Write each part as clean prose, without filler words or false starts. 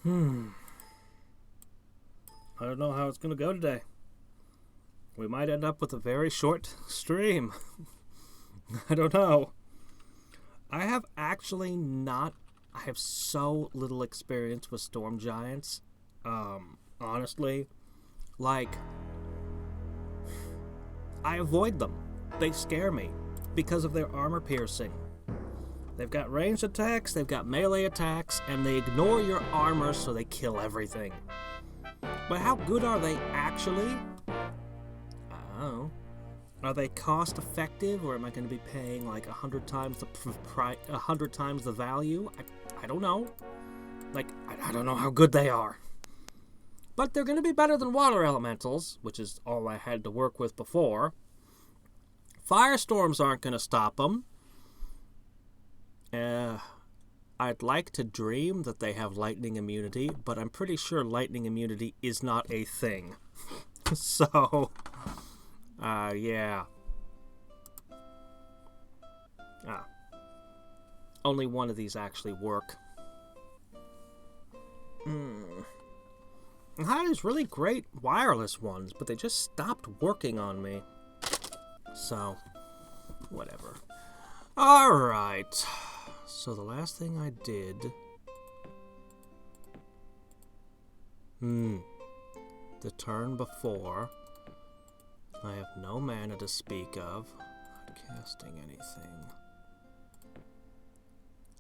Hmm. I don't know how it's going to go today. We might end up with a very short stream. I don't know. I have actually not. I have so little experience with storm giants. Honestly, like, I avoid them. They scare me because of their armor piercing. They've got ranged attacks, they've got melee attacks, and they ignore your armor, so they kill everything. But how good are they actually? I don't know. Are they cost effective, or am I going to be paying like 100 times the value? I don't know. Like, I don't know how good they are. But they're going to be better than water elementals, which is all I had to work with before. Firestorms aren't going to stop them. I'd like to dream that they have lightning immunity, but I'm pretty sure lightning immunity is not a thing. So, yeah. Only one of these actually work. I had these really great wireless ones, but they just stopped working on me. So, whatever. Alright. So the last thing I did... The turn before, I have no mana to speak of. Not casting anything.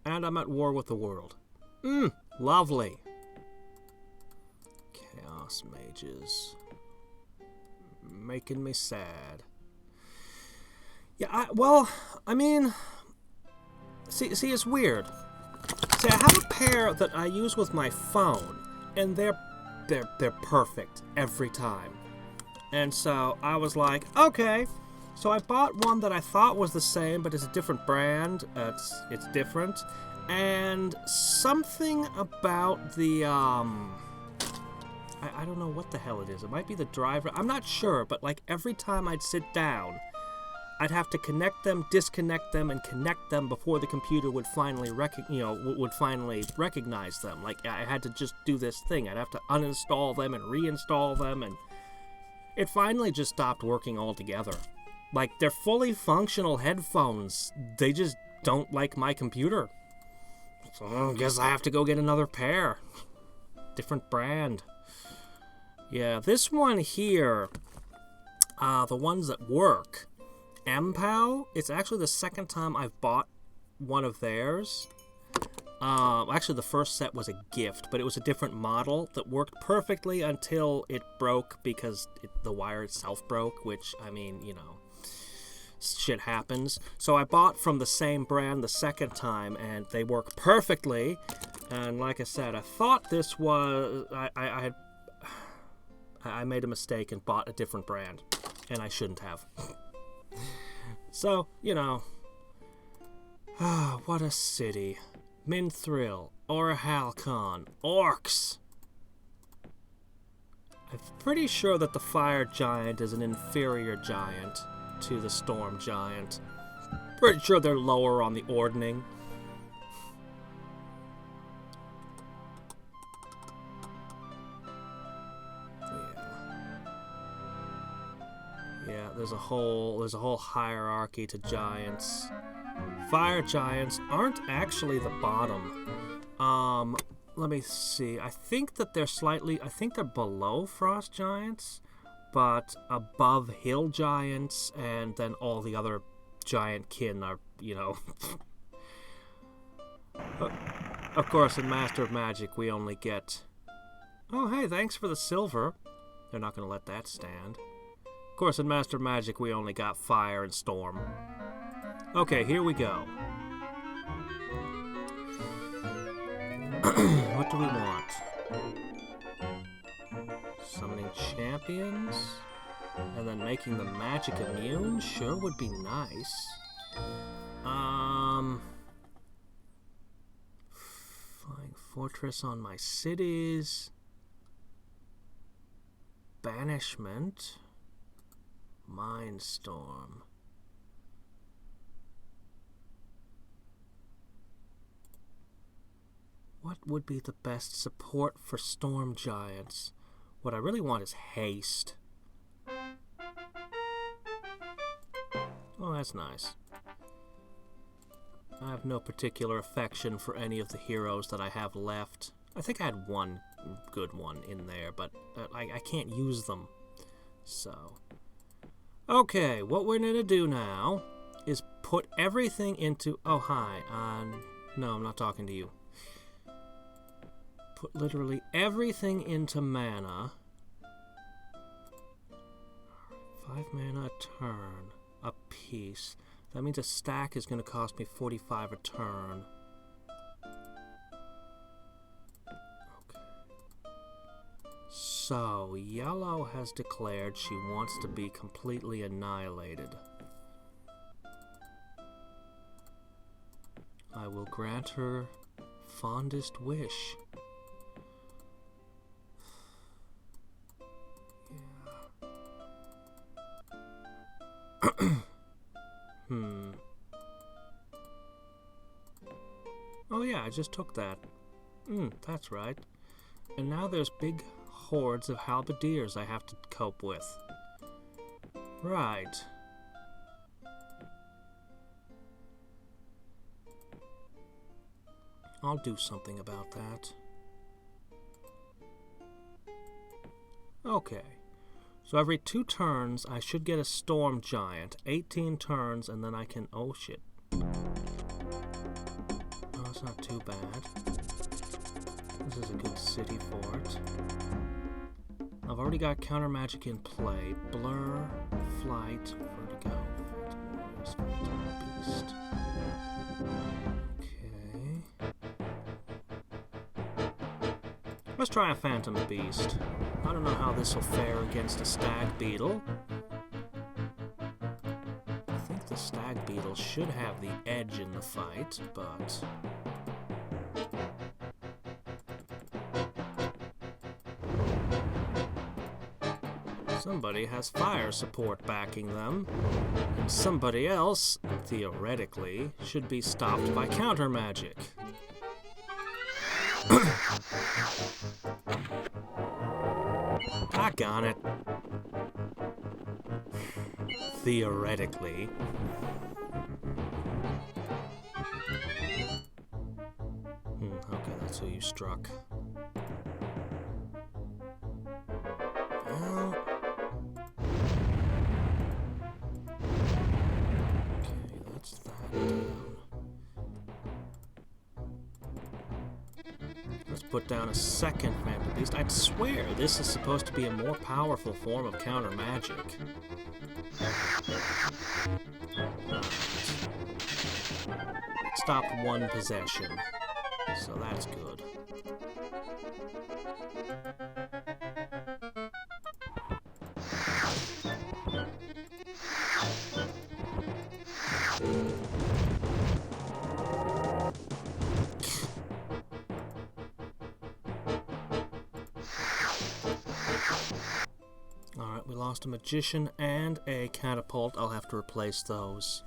And I'm at war with the world. Lovely. Chaos mages. Making me sad. Yeah, I mean... See, it's weird. See, I have a pair that I use with my phone, and they're perfect every time. And so I was like, okay. So I bought one that I thought was the same, but it's a different brand. It's different. And something about the I don't know what the hell it is. It might be the driver. I'm not sure, but like every time I'd sit down, I'd have to connect them, disconnect them, and connect them before the computer would finally recognize them. Like, I had to just do this thing. I'd have to uninstall them and reinstall them, and it finally just stopped working altogether. Like, they're fully functional headphones. They just don't like my computer. So I guess I have to go get another pair. Different brand. Yeah, this one here, the ones that work... MPOW, it's actually the second time I've bought one of theirs. Actually, the first set was a gift, but it was a different model that worked perfectly until it broke because the wire itself broke, which, I mean, you know, shit happens. So I bought from the same brand the second time, and they work perfectly. And like I said, I thought this was... I made a mistake and bought a different brand, and I shouldn't have. So, you know, what a city. Minthril, Orhalcon, Orcs. I'm pretty sure that the Fire Giant is an inferior giant to the Storm Giant. Pretty sure they're lower on the ordning. Yeah, there's a whole hierarchy to giants. Fire giants aren't actually the bottom. Let me see. I think they're below frost giants, but above hill giants, and then all the other giant kin are, you know. Of course, in Master of Magic, we only get... Oh, hey, thanks for the silver. They're not going to let that stand. Of course, in Master of Magic, we only got fire and storm. Okay, here we go. What do we want? Summoning champions? And then making the magic immune? Sure would be nice. Flying fortress on my cities. Banishment. Mindstorm. What would be the best support for storm giants? What I really want is haste. Oh, that's nice. I have no particular affection for any of the heroes that I have left. I think I had one good one in there, but I can't use them. So, okay, what we're going to do now is put everything into... Oh, hi. No, I'm not talking to you. Put literally everything into mana. 5 mana a turn, a piece. That means a stack is going to cost me 45 a turn. Okay. So, yellow has declared she wants to be completely annihilated. I will grant her fondest wish. Oh yeah, I just took that. That's right. And now there's big hordes of halberdiers I have to cope with. Right. I'll do something about that. Okay. So every 2 turns, I should get a storm giant. 18 turns, and then I can... Oh, shit. Oh, it's not too bad. This is a good city for it. I've already got counter magic in play. Blur, flight, vertigo, phantom warriors, phantom beast. Let's try a phantom beast. I don't know how this will fare against a stag beetle. I think the stag beetle should have the edge in the fight, but... Somebody has fire support backing them, and somebody else, theoretically, should be stopped by counter magic. Doggone it. Theoretically. Okay, that's who you struck. Well... Okay, that's that down. Let's put down a second Phantom Beast. I'd swear this is supposed to be a more powerful form of counter magic. Stopped 1 possession, so that's good. Alright, we lost a magician and a catapult. I'll have to replace those.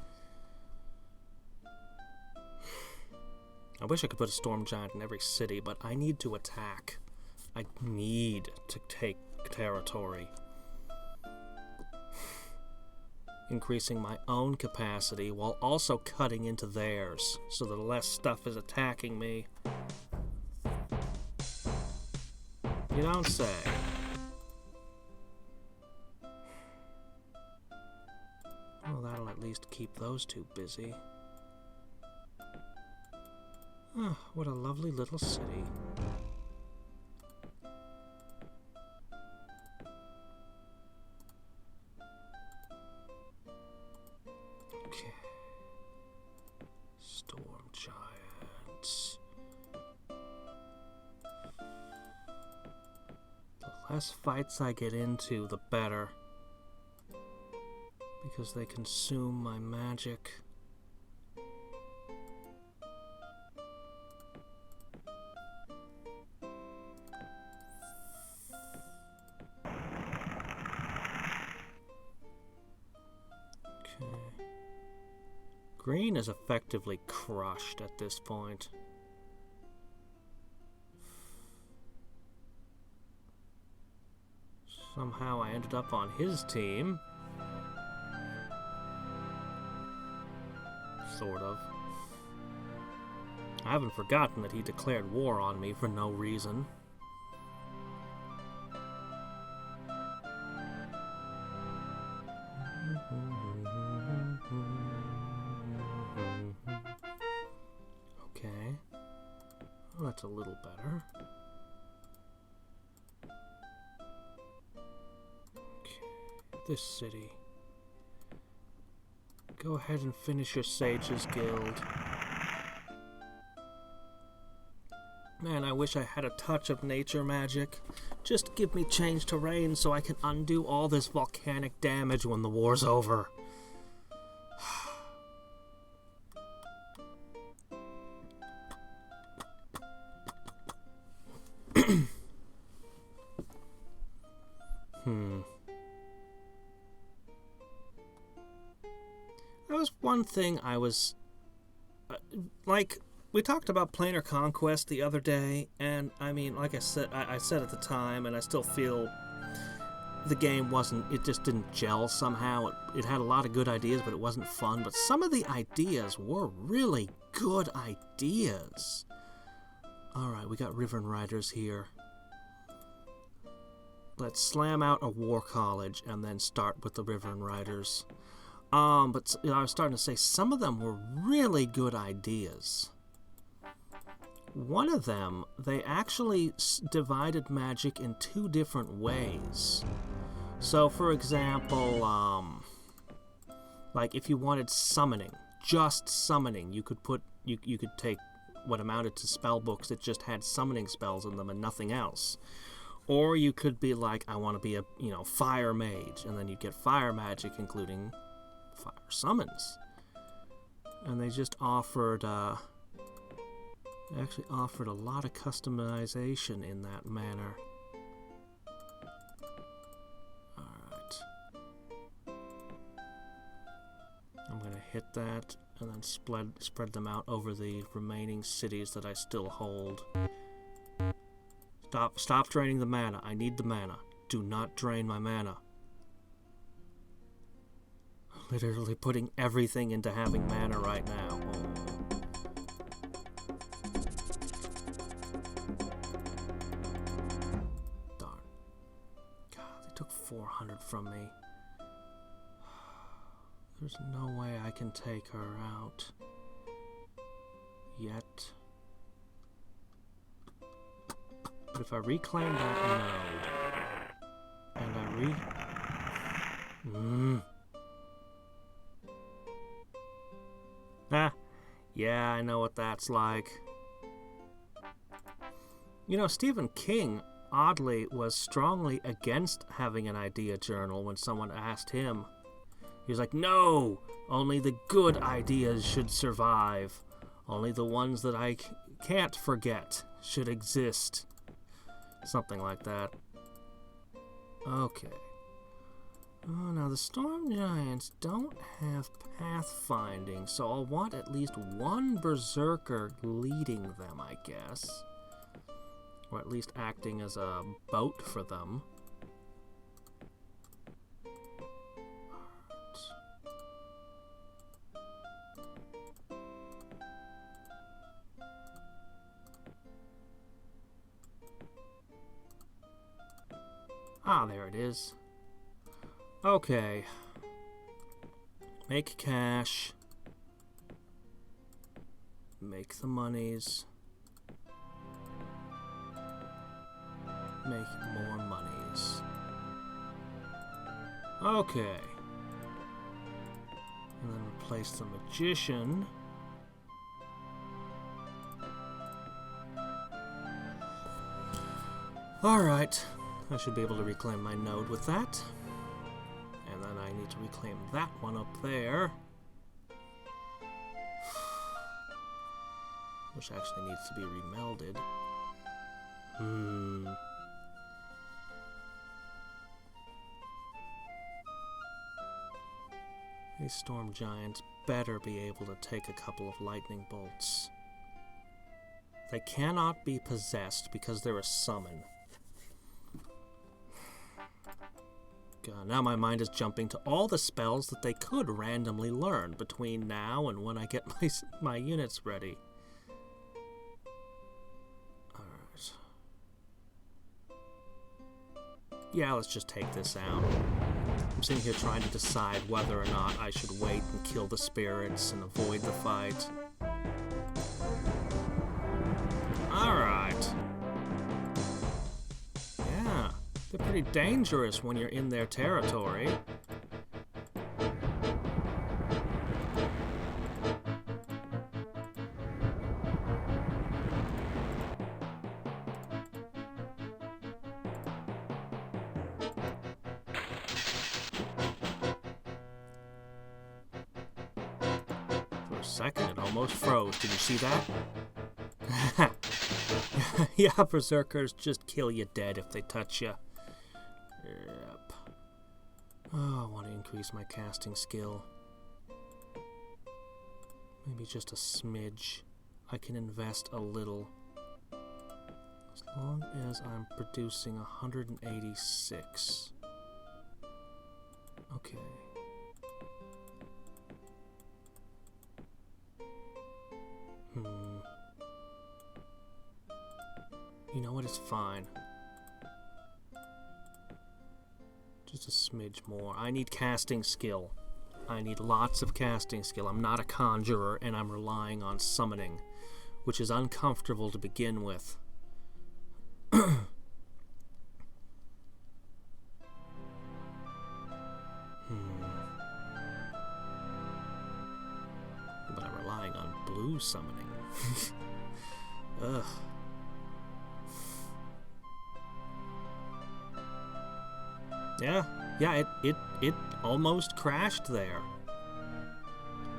I wish I could put a storm giant in every city, but I need to attack. I need to take territory. Increasing my own capacity while also cutting into theirs, so that less stuff is attacking me. You don't say. Well, that'll at least keep those 2 busy. Ah, what a lovely little city. Okay. Storm giants. The less fights I get into, the better. Because they consume my magic. Green is effectively crushed at this point. Somehow I ended up on his team. Sort of. I haven't forgotten that he declared war on me for no reason. Okay. Well, that's a little better. Okay. This city. Go ahead and finish your Sage's Guild. Man, I wish I had a touch of nature magic. Just give me change terrain so I can undo all this volcanic damage when the war's over. That was one thing I was... like... We talked about Planar Conquest the other day, and I mean, like I said at the time, and I still feel the game it just didn't gel somehow. It had a lot of good ideas, but it wasn't fun. But some of the ideas were really good ideas. Alright, we got River Riders here. Let's slam out a War College and then start with the River Riders. But I was starting to say some of them were really good ideas. One of them, they actually divided magic in two different ways. So, for example, like if you wanted summoning, just summoning, you could take what amounted to spell books that just had summoning spells in them and nothing else. Or you could be like, I want to be a, fire mage, and then you'd get fire magic, including fire summons. And they just offered, They actually offered a lot of customization in that manner. Alright. I'm going to hit that and then spread them out over the remaining cities that I still hold. Stop draining the mana. I need the mana. Do not drain my mana. Literally putting everything into having mana right now. Darn. God, they took 400 from me. There's no way I can take her out. Yet. But if I reclaim that node, and yeah, I know what that's like. Stephen King, oddly, was strongly against having an idea journal when someone asked him. He was like, no, only the good ideas should survive. Only the ones that I can't forget should exist. Something like that. Okay. Oh, now the Storm Giants don't have pathfinding, so I'll want at least one Berserker leading them, I guess. Or at least acting as a boat for them. Ah, there it is. Okay. Make cash. Make the monies. Make more monies. Okay. And then replace the Magician. Alright. I should be able to reclaim my node with that. And then I need to reclaim that one up there. Which actually needs to be remelded. These Storm Giants better be able to take a couple of lightning bolts. They cannot be possessed because they're a summon. God, now my mind is jumping to all the spells that they could randomly learn between now and when I get my units ready. Alright. Yeah, let's just take this out. I'm sitting here trying to decide whether or not I should wait and kill the spirits and avoid the fight. Alright. Yeah, they're pretty dangerous when you're in their territory. For a second, it almost froze. Did you see that? Yeah, berserkers just kill you dead if they touch you. Yep. Oh, I want to increase my casting skill. Maybe just a smidge. I can invest a little. As long as I'm producing 186. Okay. You know what? It's fine. Just a smidge more. I need casting skill. I need lots of casting skill. I'm not a conjurer, and I'm relying on summoning, which is uncomfortable to begin with. But I'm relying on blue summoning. Ugh. Yeah, it almost crashed there.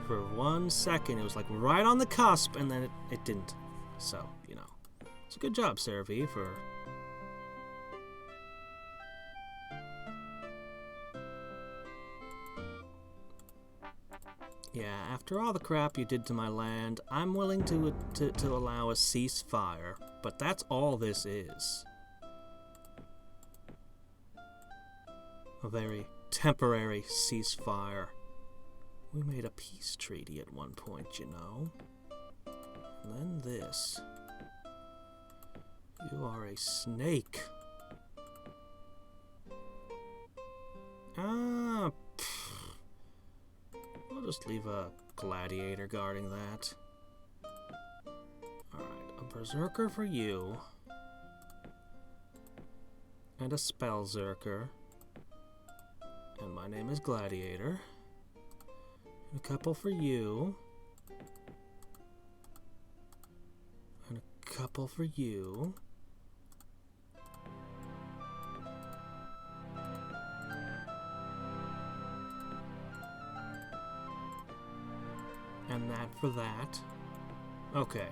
For 1 second, it was like right on the cusp, and then it didn't. So, you know. It's a good job, Seravi, for... Yeah, after all the crap you did to my land, I'm willing to allow a ceasefire, but that's all this is. A very temporary ceasefire. We made a peace treaty at one point, you know. And then this. You are a snake. Ah, I'll just leave a gladiator guarding that. Alright, a berserker for you. And a spellzerker. And my name is Gladiator. And a couple for you. And a couple for you. And that for that. Okay.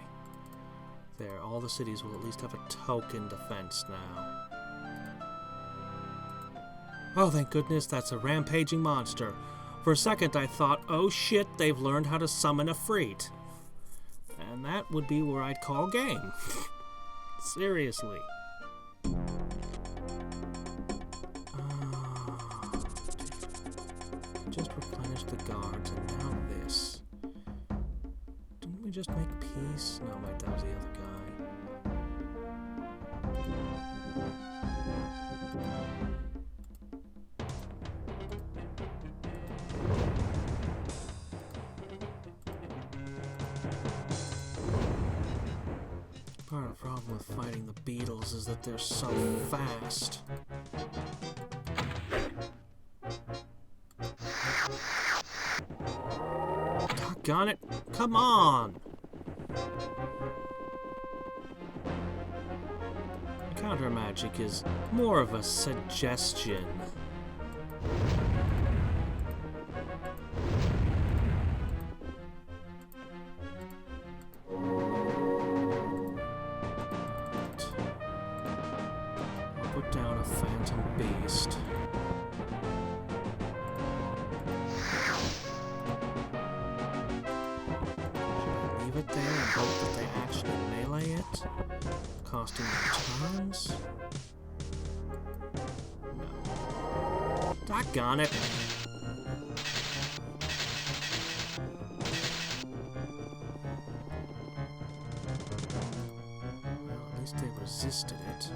There, all the cities will at least have a token defense now. Oh, thank goodness, that's a rampaging monster. For a second I thought, oh shit, they've learned how to summon a Freet. And that would be where I'd call game. Seriously. Just replenished the guards, and now this. Didn't we just make peace? No, wait, that was the other guy. Part of the problem with fighting the beetles is that they're so fast. Doggone it! Come on! Counter magic is more of a suggestion. Put down a phantom beast. Leave it there and hope that they actually melee it, costing them turns? No. Doggone it. Well, at least they resisted it.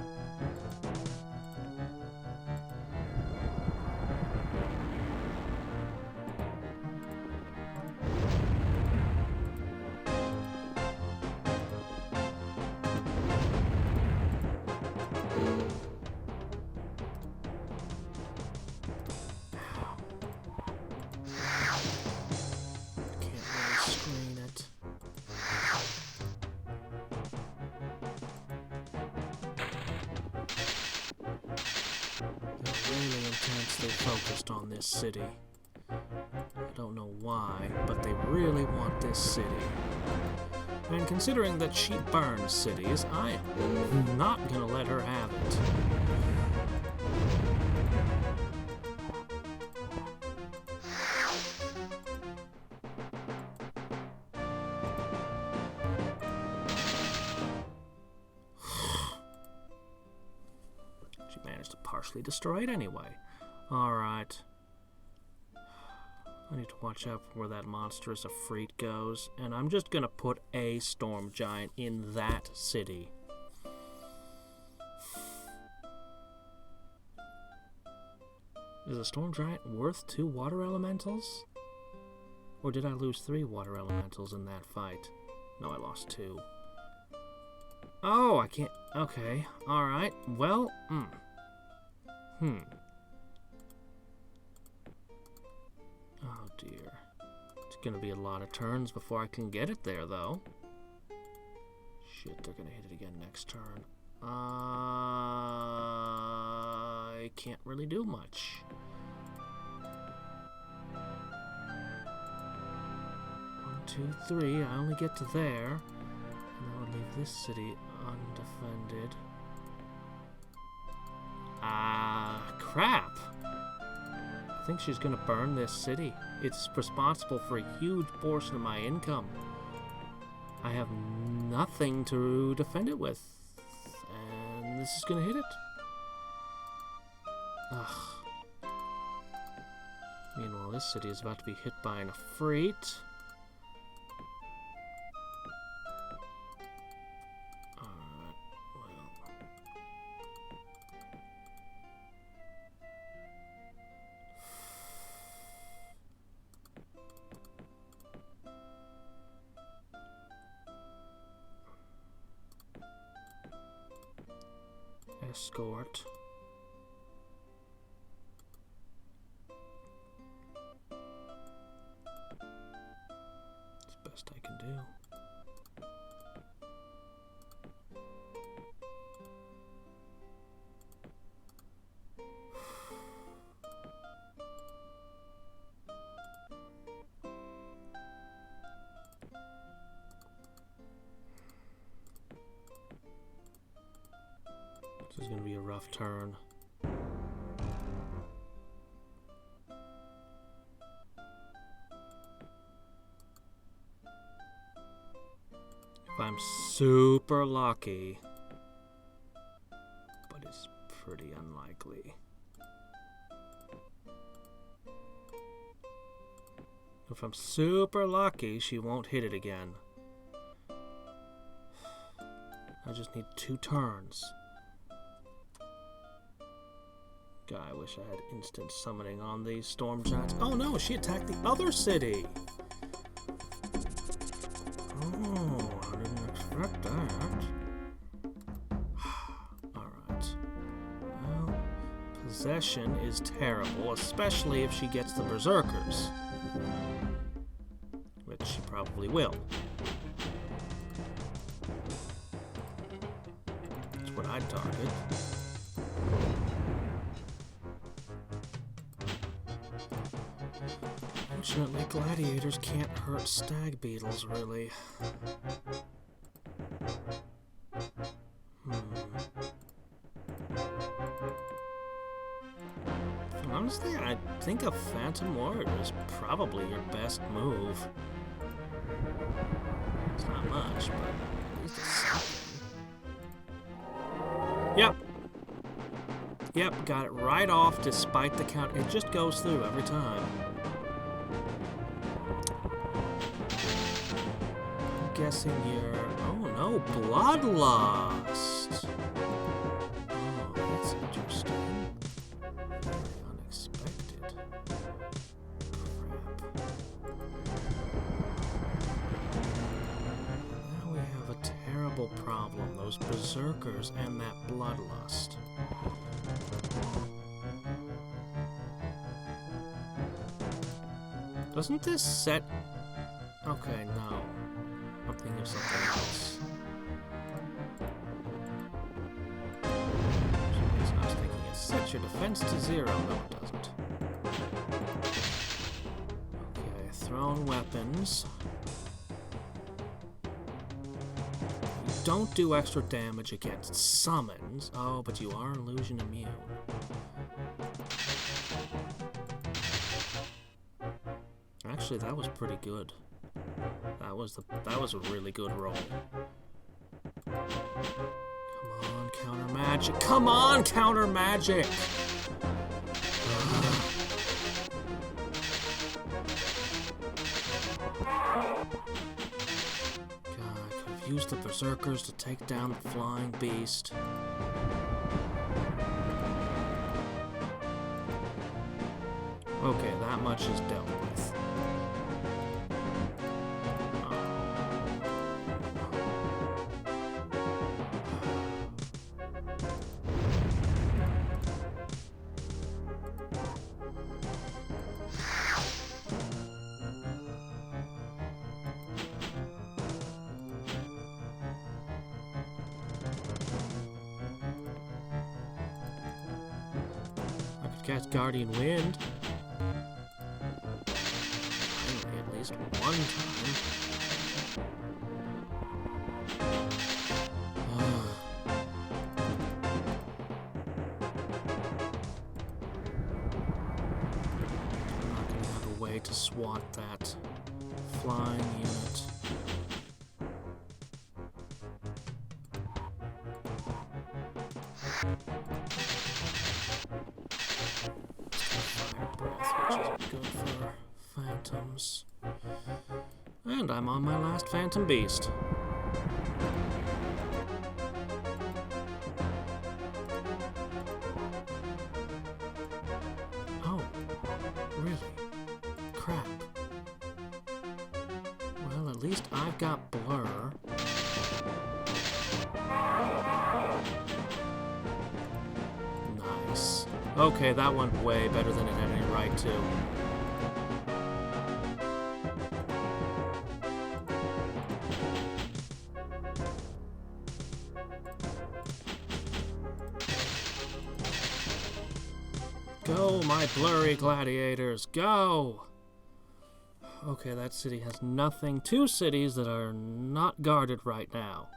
Focused on this city. I don't know why, but they really want this city. And considering that she burns cities, I am not gonna let her have it. She managed to partially destroy it anyway. Alright. I need to watch out for where that monstrous Efreet goes, and I'm just gonna put a storm giant in that city. Is a storm giant worth 2 water elementals? Or did I lose 3 water elementals in that fight? No, I lost 2. Oh, I can't... Okay, alright. Well, Oh dear. It's gonna be a lot of turns before I can get it there, though. Shit, they're gonna hit it again next turn. I can't really do much. 1, 2, 3. I only get to there. And that would leave this city undefended. Crap! I think she's gonna burn this city. It's responsible for a huge portion of my income. I have nothing to defend it with. And this is gonna hit it. Ugh. Meanwhile, this city is about to be hit by an Efreet. Escort. It's the best I can do. This is going to be a rough turn. If I'm super lucky, but it's pretty unlikely. If I'm super lucky, she won't hit it again. I just need 2 turns. God, I wish I had instant summoning on these storm giants. Oh no, she attacked the other city! Oh, I didn't expect that. Alright. Well, possession is terrible, especially if she gets the berserkers. Which she probably will. That's what I'd target. Fortunately, gladiators can't hurt stag beetles, really. Honestly, I think a Phantom Warrior is probably your best move. It's not much, but at least it's something. Yep. Yep, got it right off despite the count. It just goes through every time. I'm guessing you're... Oh no, bloodlust! Oh, that's interesting. Very unexpected. Crap. Now we have a terrible problem. Those berserkers and that bloodlust. Doesn't this set... Okay, no. I'm thinking of something else. For some reason I was thinking it sets your defense to 0. No, it doesn't. Okay, thrown weapons. You don't do extra damage against summons. Oh, but you are illusion immune. Actually, that was pretty good. That was a really good roll. Come on, counter magic. Come on, counter magic. God, I could have used the berserkers to take down the flying beast. Okay, that much is dealt with. I could cast Guardian Wind. Finally, at least one time. I'm not gonna have a way to swat that flying unit. Fire breath, which is good for phantoms. And I'm on my last phantom beast. Oh, really? Crap. Well, at least I've got blur. Nice. Okay, that went way better than it had any right to. Go, my blurry gladiators, go! Okay, that city has nothing. 2 cities that are not guarded right now.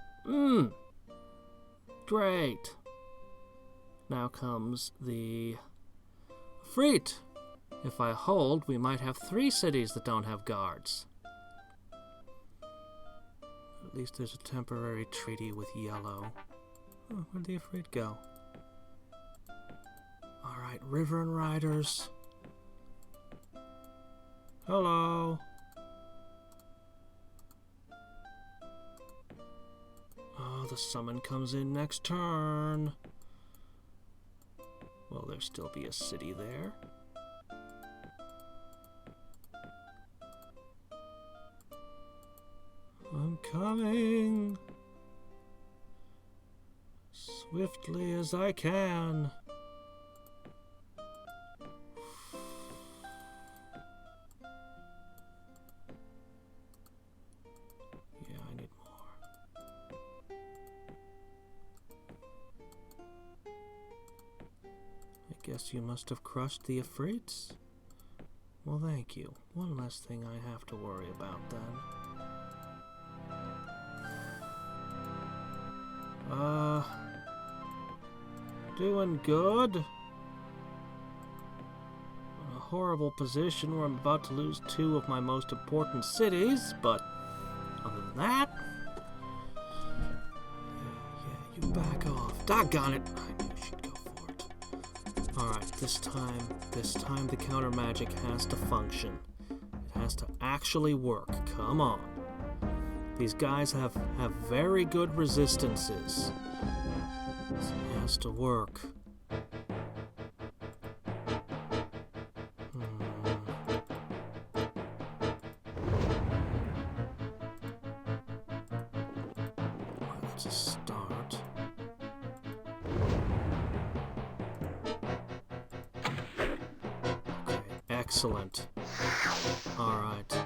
Great. Now comes the Freet. If I hold, we might have 3 cities that don't have guards. At least there's a temporary treaty with yellow. Oh, where'd the Freet go? Alright, River and Riders. Hello. Oh, the summon comes in next turn. Will there still be a city there? I'm coming. Swiftly as I can. Guess you must have crushed the Ifrits? Well, thank you. One less thing I have to worry about then. Doing good. In a horrible position where I'm about to lose 2 of my most important cities, but other than that... Yeah, you back off. Doggone it! I knew she'd go for it. Alright, this time the counter magic has to function. It has to actually work. Come on. These guys have very good resistances. This has to work. Let's start. Okay, excellent. Alright.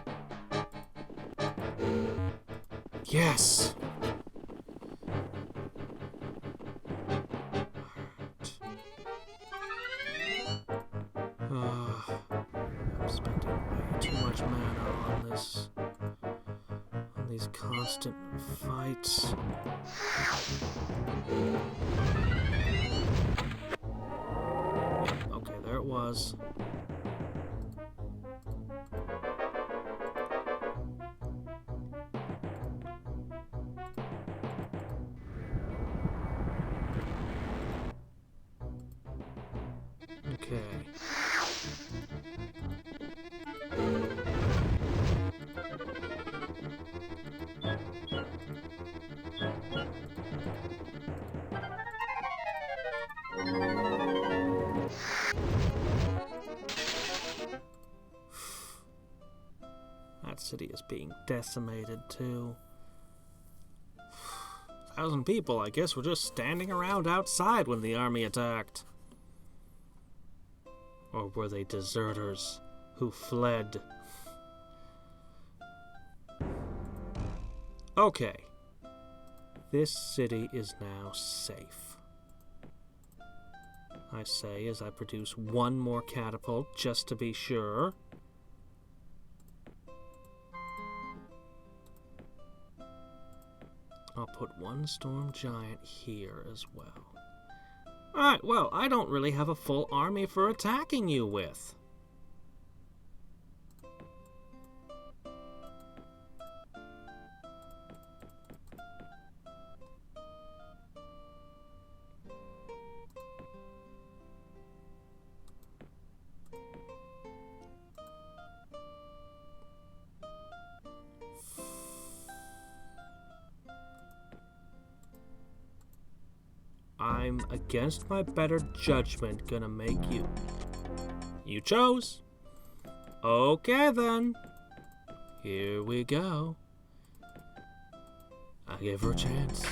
Yes! I'm spending way too much mana on this. On these constant fights. Okay, there it was. Okay. That city is being decimated too. 1,000 people, I guess, were just standing around outside when the army attacked. Or were they deserters who fled? Okay. This city is now safe. I say as I produce one more catapult just to be sure. I'll put one storm giant here as well. Alright, well, I don't really have a full army for attacking you with. I'm, against my better judgment, gonna make you. You chose. Okay, then. Here we go. I gave her a chance.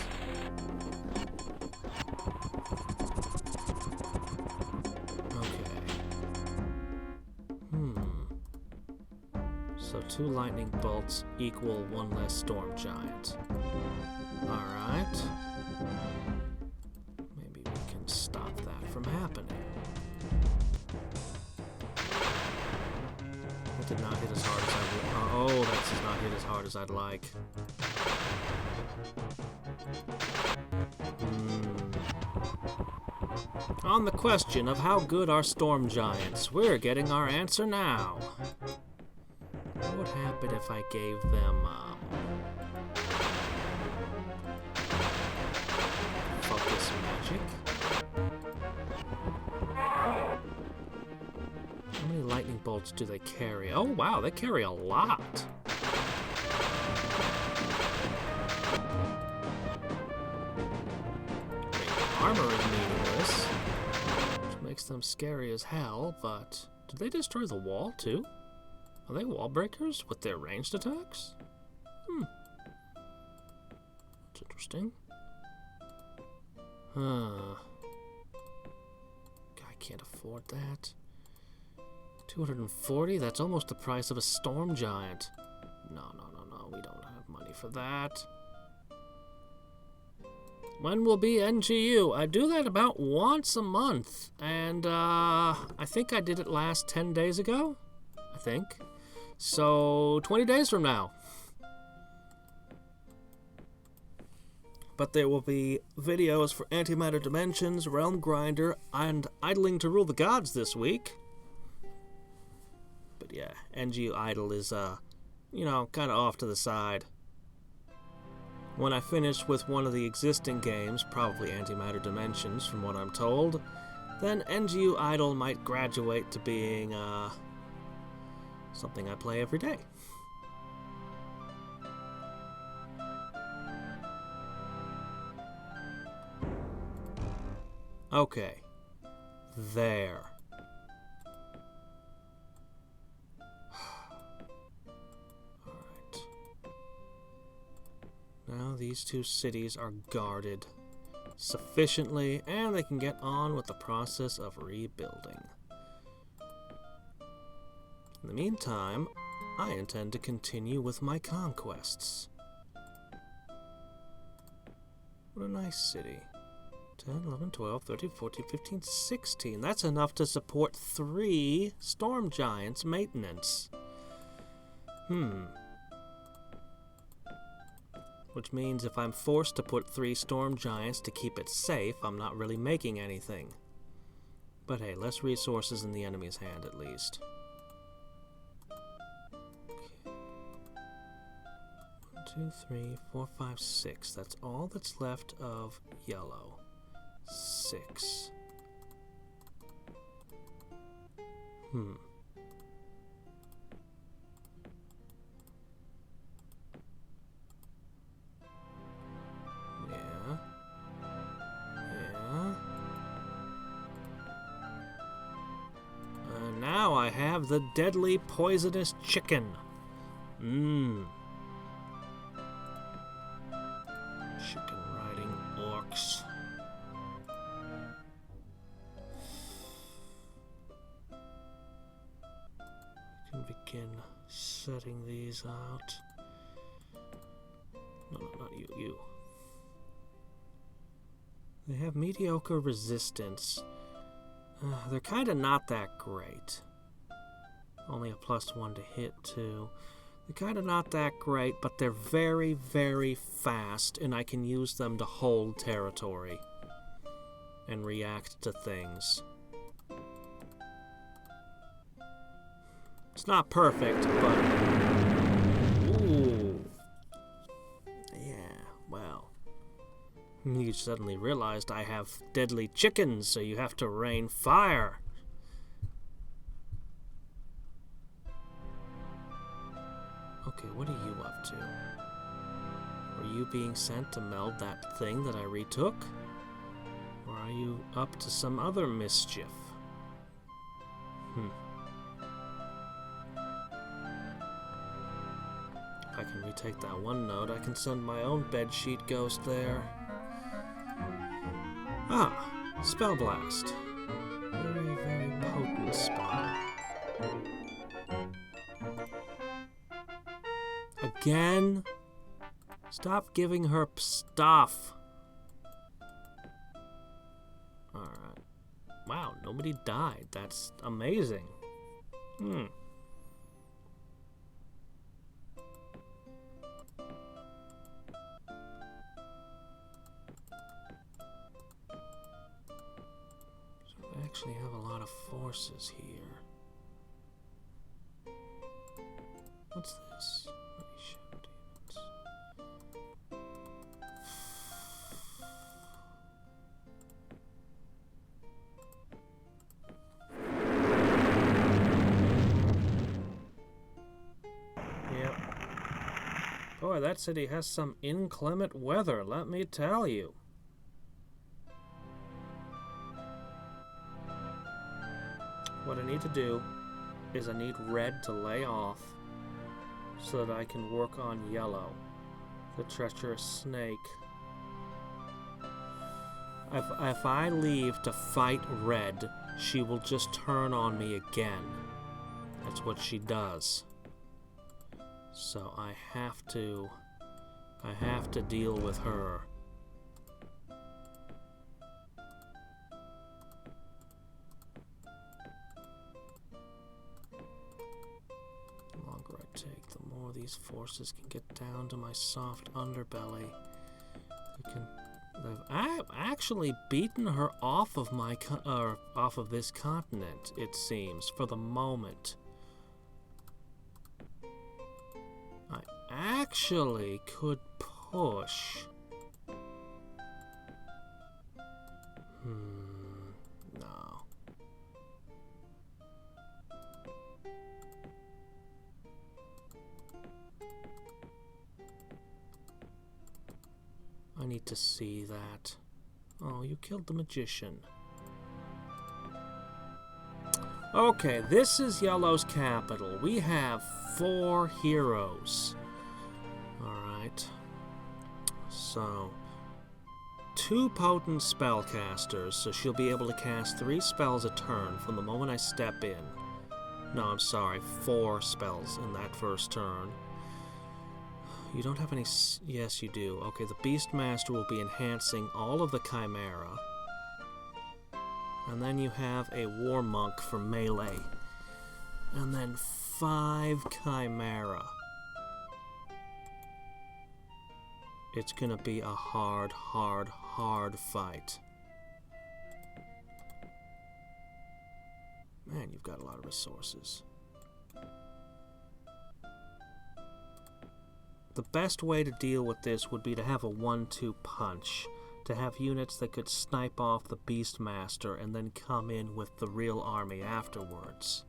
Okay. So 2 lightning bolts equal 1 less storm giant. Alright. Stop that from happening. That did not hit as hard as I would. Oh, that does not hit as hard as I'd like. On the question of how good are storm giants, we're getting our answer now. What would happen if I gave them, focus magic? How many lightning bolts do they carry? Oh, wow, they carry a lot. Armor is meaningless, which makes them scary as hell, but did they destroy the wall, too? Are they wall breakers with their ranged attacks? That's interesting. I can't afford that. 240? That's almost the price of a storm giant. No, we don't have money for that. When will be NGU? I do that about once a month, and I think I did it last 10 days ago, I think. So, 20 days from now. But there will be videos for Antimatter Dimensions, Realm Grinder, and Idling to Rule the Gods this week. But yeah, NGU Idle is, you know, kind of off to the side. When I finish with one of the existing games, probably Antimatter Dimensions from what I'm told, then NGU Idol might graduate to being, something I play every day. Okay. There. Alright. Now these two cities are guarded sufficiently, and they can get on with the process of rebuilding. In the meantime, I intend to continue with my conquests. What a nice city. 10, 11, 12, 13, 14, 15, 16. That's enough to support 3 Storm Giants maintenance. Which means if I'm forced to put 3 Storm Giants to keep it safe, I'm not really making anything. But hey, less resources in the enemy's hand at least. Okay. 1, 2, 3, 4, 5, 6. That's all that's left of yellow. 6. Yeah. Now I have the deadly poisonous chicken. Chicken riding orcs. Begin setting these out. No, not you. They have mediocre resistance. They're kind of not that great. Only a +1 to hit, too. They're kind of not that great, but they're very, very fast, and I can use them to hold territory and react to things. It's not perfect, but... Ooh. Yeah, well. You suddenly realized I have deadly chickens, so you have to rain fire. Okay, what are you up to? Are you being sent to meld that thing that I retook? Or are you up to some other mischief? If I can retake that one node, I can send my own bedsheet ghost there. Ah, Spell Blast. Very, very potent spell. Again? Stop giving her stuff. Alright. Wow, nobody died. That's amazing. Actually have a lot of forces here. What's this? Yep. Boy, that city has some inclement weather, let me tell you. What I need to do is I need red to lay off so that I can work on yellow, the treacherous snake. If I leave to fight red, she will just turn on me again. That's what she does. So I have to deal with her. These forces can get down to my soft underbelly. I've actually beaten her off of off of this continent, it seems, for the moment. I actually could push. No. hate to see that. Oh, you killed the magician. Okay, this is Yellow's capital. We have 4 heroes. Alright. So, 2 potent spellcasters, so she'll be able to cast 3 spells a turn from the moment I step in. No, I'm sorry, 4 spells in that first turn. You don't have any... Yes, you do. Okay, the Beastmaster will be enhancing all of the Chimera. And then you have a War Monk for melee. And then 5 Chimera. It's gonna be a hard fight. Man, you've got a lot of resources. The best way to deal with this would be to have a 1-2 punch. To have units that could snipe off the Beastmaster and then come in with the real army afterwards.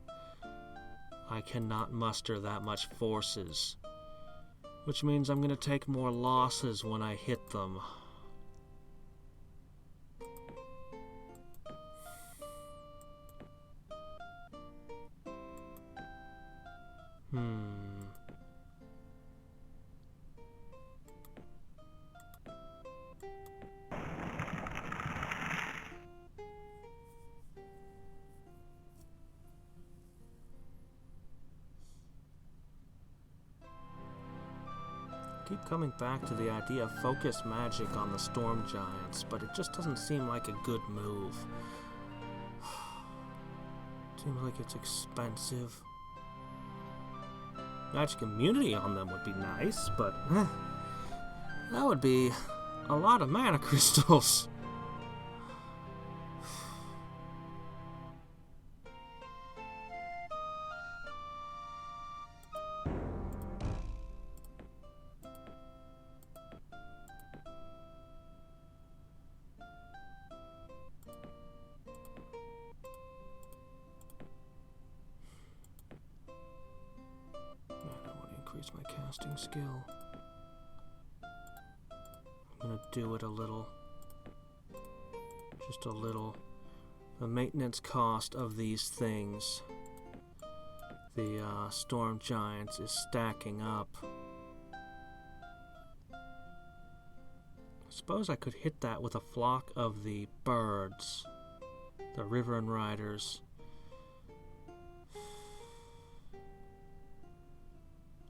I cannot muster that much forces. Which means I'm going to take more losses when I hit them. Keep coming back to the idea of focus magic on the storm giants, but it just doesn't seem like a good move. Seems like it's expensive. Magic immunity on them would be nice, but that would be a lot of mana crystals. Increase my casting skill. I'm gonna do it a little. Just a little. The maintenance cost of these things, the storm giants, is stacking up. I suppose I could hit that with a flock of the birds, the Riverine Riders.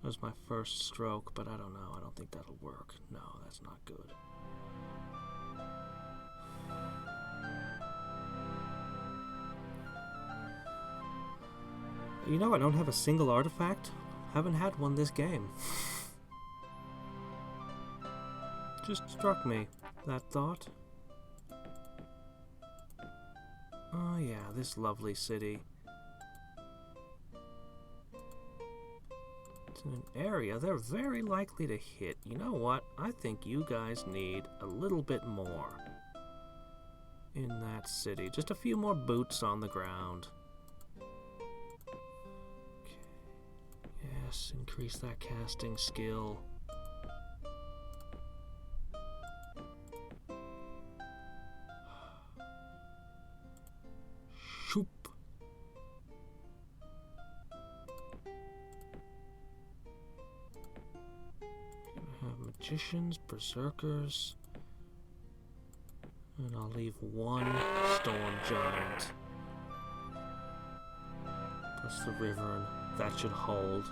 That was my first stroke, but I don't know. I don't think that'll work. No, that's not good. You know, I don't have a single artifact. Haven't had one this game. Just struck me, that thought. Oh yeah, this lovely city. In an area they're very likely to hit. You know what? I think you guys need a little bit more in that city. Just a few more boots on the ground. Okay. Yes, increase that casting skill. Shoop. Magicians, berserkers, and I'll leave 1 storm giant. Plus the Riverine, that should hold.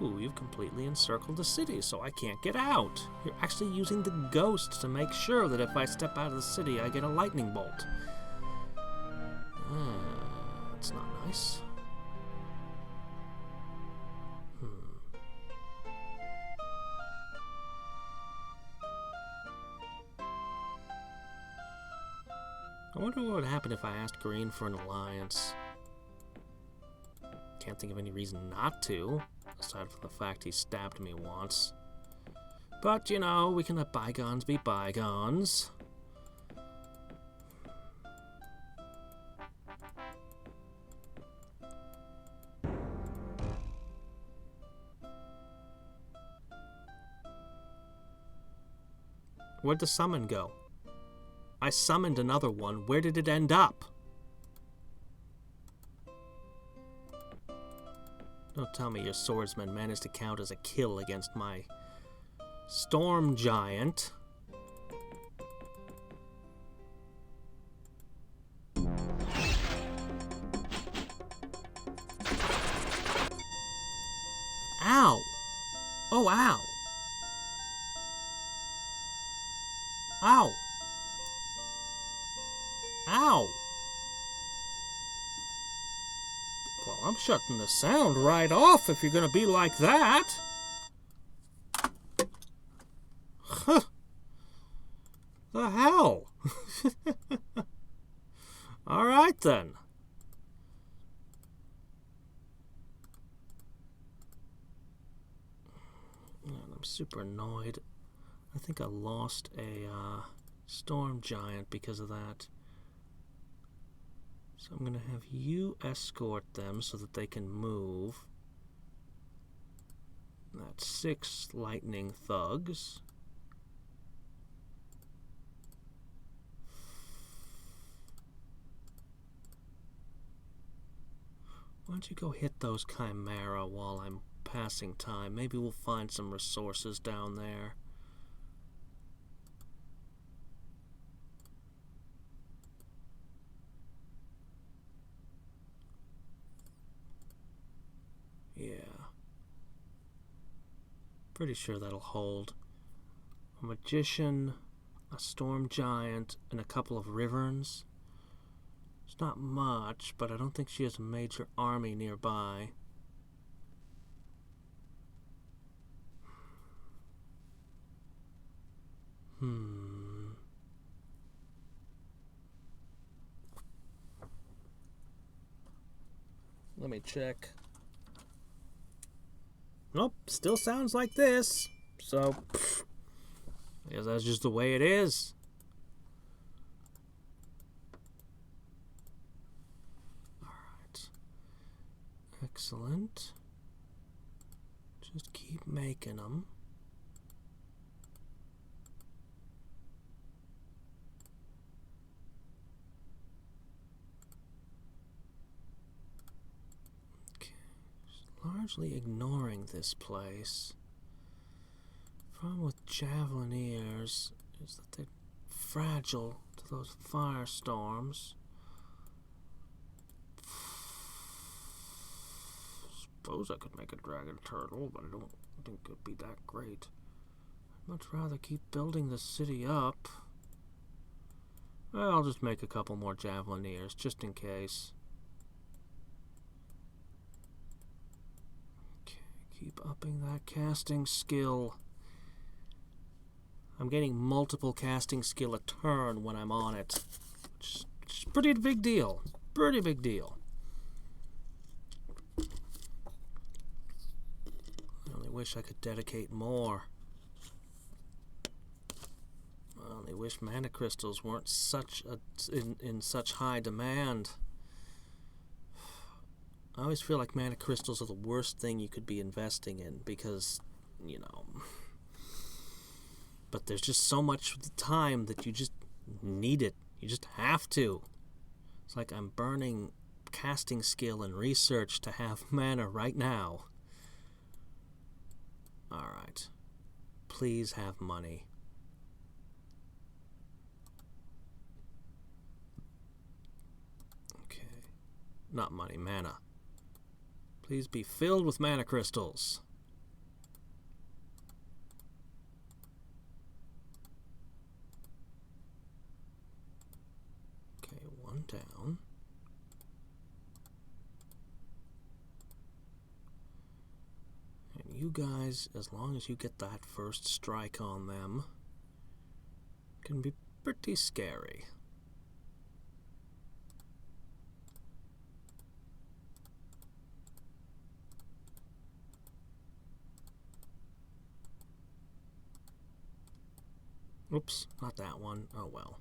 Ooh, you've completely encircled the city, so I can't get out. You're actually using the ghost to make sure that if I step out of the city, I get a lightning bolt. That's not nice. I wonder what would happen if I asked Green for an alliance. Can't think of any reason not to, aside from the fact he stabbed me once. But, you know, we can let bygones be bygones. Where'd the summon go? I summoned another one. Where did it end up? Don't tell me your swordsman managed to count as a kill against my storm giant. Ow! Oh, ow! Ow! Ow! Well, I'm shutting the sound right off if you're gonna be like that. Huh. The hell? All right, then. I'm super annoyed. I think I lost a storm giant because of that. So I'm going to have you escort them so that they can move. That's 6 lightning thugs. Why don't you go hit those chimera while I'm passing time? Maybe we'll find some resources down there. Yeah. Pretty sure that'll hold. A magician, a storm giant, and a couple of wyverns. It's not much, but I don't think she has a major army nearby. Let me check. Nope, still sounds like this. So, I guess that's just the way it is. Alright. Excellent. Just keep making them. Largely ignoring this place. Problem with javelineers is that they're fragile to those firestorms. Suppose I could make a dragon turtle, but I don't think it'd be that great. I'd much rather keep building the city up. Well, I'll just make a couple more javelineers, just in case. Keep upping that casting skill. I'm getting multiple casting skill a turn when I'm on it. Which is pretty big deal. Pretty big deal. I only wish I could dedicate more. I only wish mana crystals weren't in such high demand. I always feel like mana crystals are the worst thing you could be investing in because, you know, but there's just so much of the time that you just need it. You just have to. It's like I'm burning casting skill and research to have mana right now. Alright. Please have money. Okay. Not money, mana. Please be filled with mana crystals. Okay, one down. And you guys, as long as you get that first strike on them, can be pretty scary. Oops, not that one. Oh well.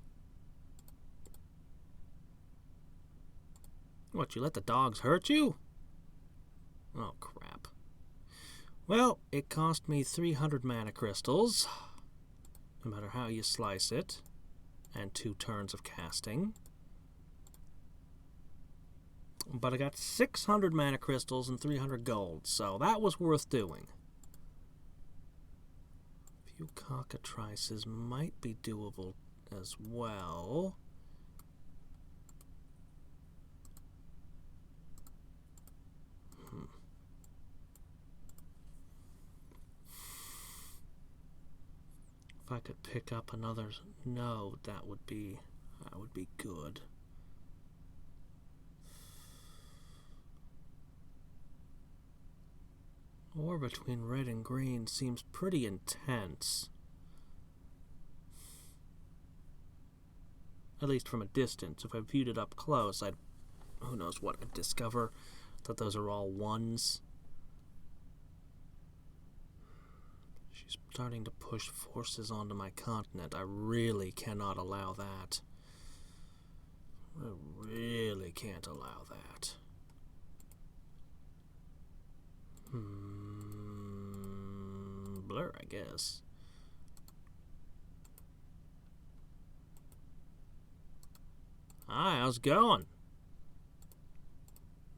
What, you let the dogs hurt you? Oh, crap. Well, it cost me 300 mana crystals. no matter how you slice it, and 2 turns of casting. But I got 600 mana crystals and 300 gold, so that was worth doing. A few cockatrices might be doable as well. If I could pick up another node, that would be good. War between red and green seems pretty intense. At least from a distance. If I viewed it up close, who knows what I'd discover. That those are all ones. She's starting to push forces onto my continent. I really cannot allow that. I really can't allow that. Blur, I guess. Hi, how's it going?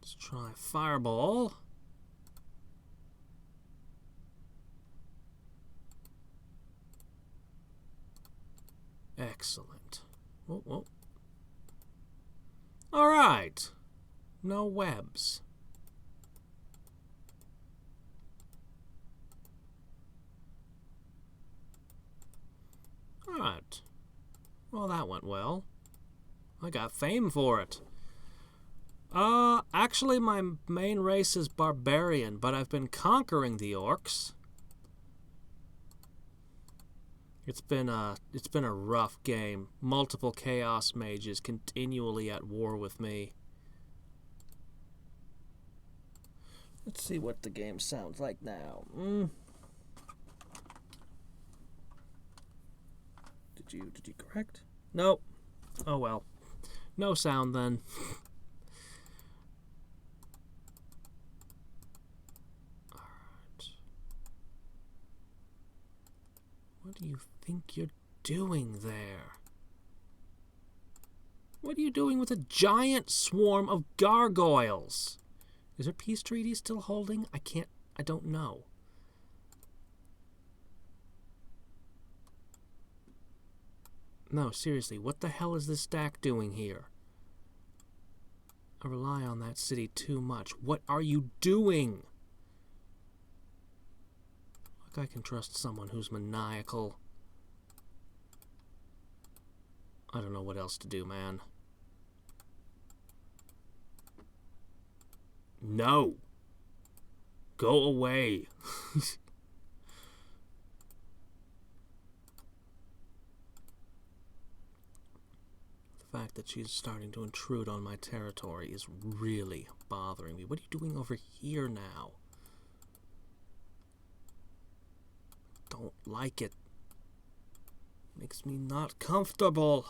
Let's try Fireball. Excellent. Whoa, whoa. All right. No webs. All right. Well, that went well. I got fame for it. Actually, my main race is Barbarian, but I've been conquering the Orcs. It's been a rough game. Multiple Chaos Mages continually at war with me. Let's see what the game sounds like now. Did you correct? Nope. Oh well. No sound then. Alright. What do you think you're doing there? What are you doing with a giant swarm of gargoyles? Is her peace treaty still holding? I don't know. No, seriously, what the hell is this stack doing here? I rely on that city too much. What are you doing? Like I can trust someone who's maniacal. I don't know what else to do, man. No. Go away. The fact that she's starting to intrude on my territory is really bothering me. What are you doing over here now? Don't like it. Makes me not comfortable.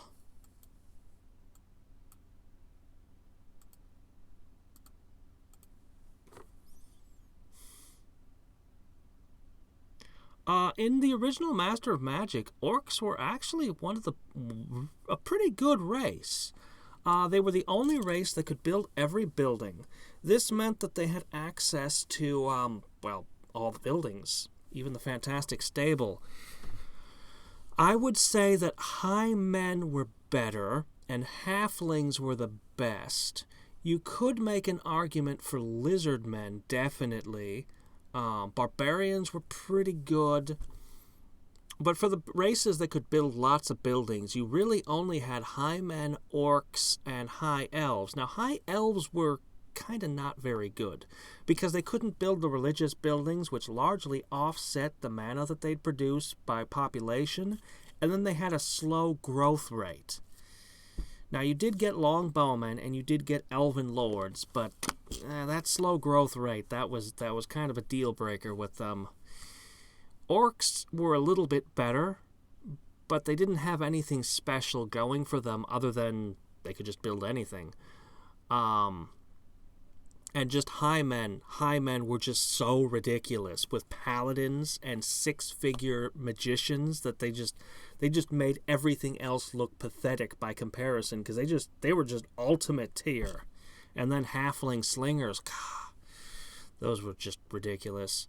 In the original Master of Magic, orcs were actually a pretty good race. They were the only race that could build every building. This meant that they had access to, all the buildings, even the fantastic stable. I would say that high men were better, and halflings were the best. You could make an argument for lizard men, definitely. Barbarians were pretty good. But for the races that could build lots of buildings, you really only had high men, orcs, and high elves. Now, high elves were kind of not very good, because they couldn't build the religious buildings, which largely offset the mana that they'd produce by population, and then they had a slow growth rate. Now, you did get longbowmen, and you did get elven lords, but that slow growth rate, that was kind of a deal breaker with them. Orcs were a little bit better, but they didn't have anything special going for them other than they could just build anything. And just high men were just so ridiculous with paladins and six-figure magicians that they just made everything else look pathetic by comparison, because they were just ultimate tier. And then halfling slingers, God, those were just ridiculous.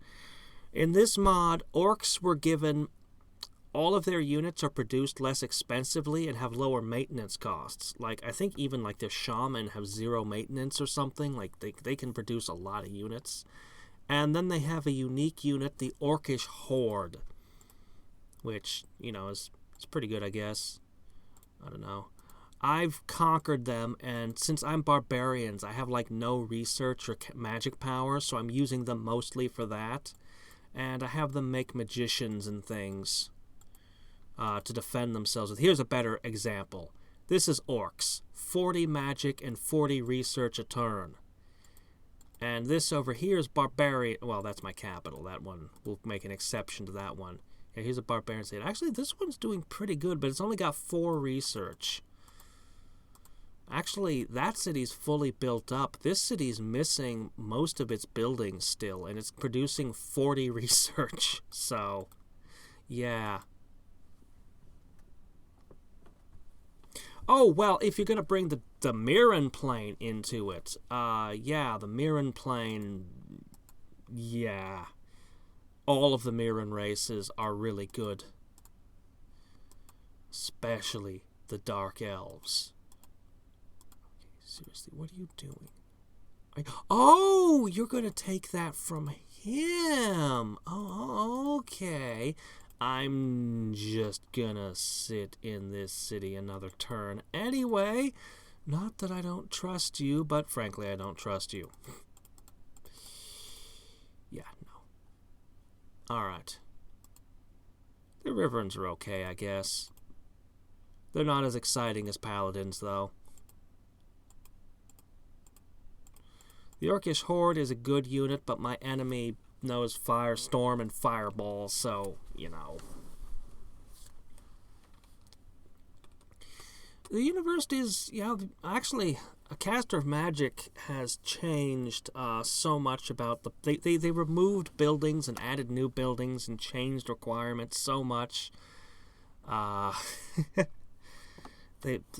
In this mod, orcs were given all of their units are produced less expensively and have lower maintenance costs. Like, I think even like their shaman have 0 maintenance or something. Like, they can produce a lot of units. And then they have a unique unit, the Orcish Horde, which, you know, is pretty good, I guess. I don't know. I've conquered them, and since I'm barbarians, I have like no research or magic power, so I'm using them mostly for that. And I have them make magicians and things to defend themselves with. Here's a better example. This is orcs. 40 magic and 40 research a turn. And this over here is barbarian. Well, that's my capital. That one, we'll make an exception to that one. Yeah, here's a barbarian state. Actually, this one's doing pretty good, but it's only got 4 research. Actually, that city's fully built up. This city's missing most of its buildings still, and it's producing 40 research. So, yeah. Oh, well, if you're going to bring the Mirren Plain into it, yeah, the Mirren Plain, yeah. All of the Mirren races are really good. Especially the Dark Elves. Okay, seriously, what are you doing? Oh, you're going to take that from him. Oh, okay. I'm just gonna sit in this city another turn anyway. Not that I don't trust you, but frankly, I don't trust you. Yeah, no. Alright. The Riverns are okay, I guess. They're not as exciting as Paladins, though. The Orcish Horde is a good unit, but my enemy knows Firestorm and Fireball, so, you know. The university is, yeah, actually, a caster of magic has changed so much about the... They removed buildings and added new buildings and changed requirements so much.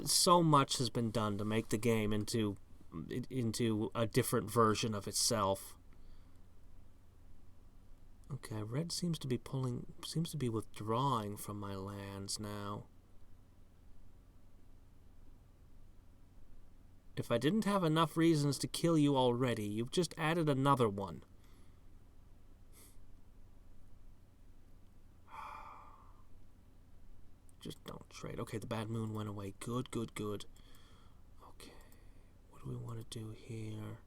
So much has been done to make the game into a different version of itself. Okay, red seems to be withdrawing from my lands now. If I didn't have enough reasons to kill you already, you've just added another one. Just don't trade. Okay, the bad moon went away. Good, good, good. Okay, what do we want to do here?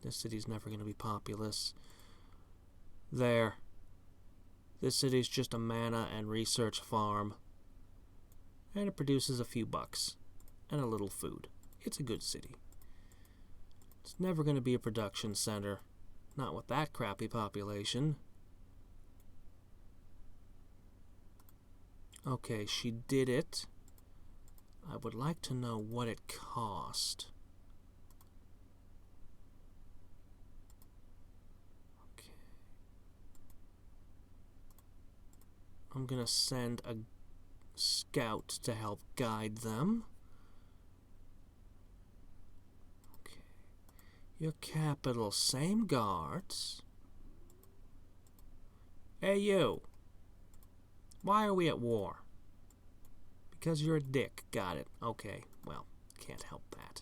This city's never going to be populous. There. This city's just a mana and research farm. And it produces a few bucks. And a little food. It's a good city. It's never going to be a production center. Not with that crappy population. Okay, she did it. I would like to know what it cost. I'm going to send a scout to help guide them. Okay. Your capital, same guards. Hey, you. Why are we at war? Because you're a dick. Got it. Okay. Well, can't help that.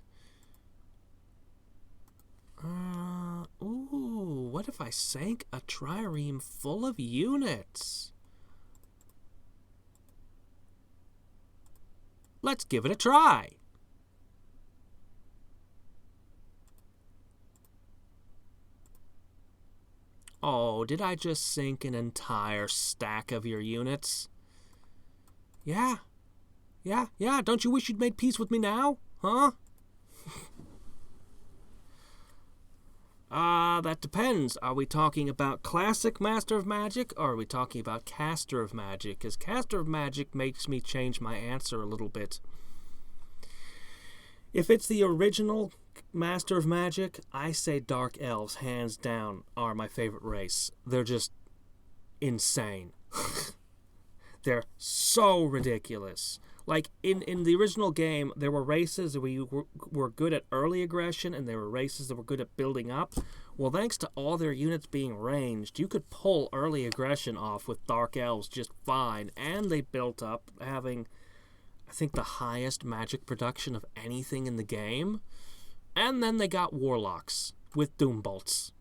Ooh, what if I sank a trireme full of units? Let's give it a try. Oh, did I just sink an entire stack of your units? Yeah. Yeah. Don't you wish you'd made peace with me now? Huh? That depends. Are we talking about classic Master of Magic, or are we talking about Caster of Magic? Because Caster of Magic makes me change my answer a little bit. If it's the original Master of Magic, I say Dark Elves, hands down, are my favorite race. They're just insane. They're so ridiculous. Like, in the original game, there were races where you were good at early aggression, and there were races that were good at building up. Well, thanks to all their units being ranged, you could pull early aggression off with Dark Elves just fine, and they built up, having, I think, the highest magic production of anything in the game. And then they got Warlocks with Doom Bolts.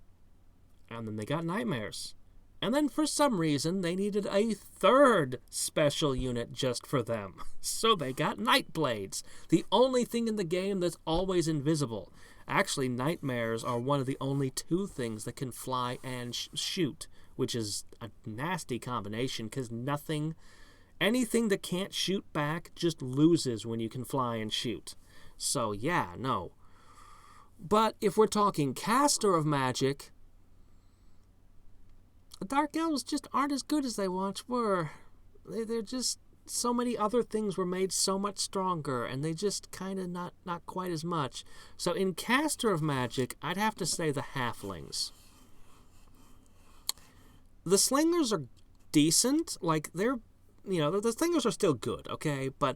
And then they got Nightmares. And then for some reason, they needed a third special unit just for them. So they got Nightblades, the only thing in the game that's always invisible. Actually, Nightmares are one of the only two things that can fly and shoot, which is a nasty combination because anything that can't shoot back just loses when you can fly and shoot. So yeah, no. But if we're talking caster of magic, the Dark Elves just aren't as good as they once were. They're just, so many other things were made so much stronger, and they just kind of not quite as much. So in caster of magic, I'd have to say the halflings. The slingers are decent. Like, they're, the slingers are still good, okay? But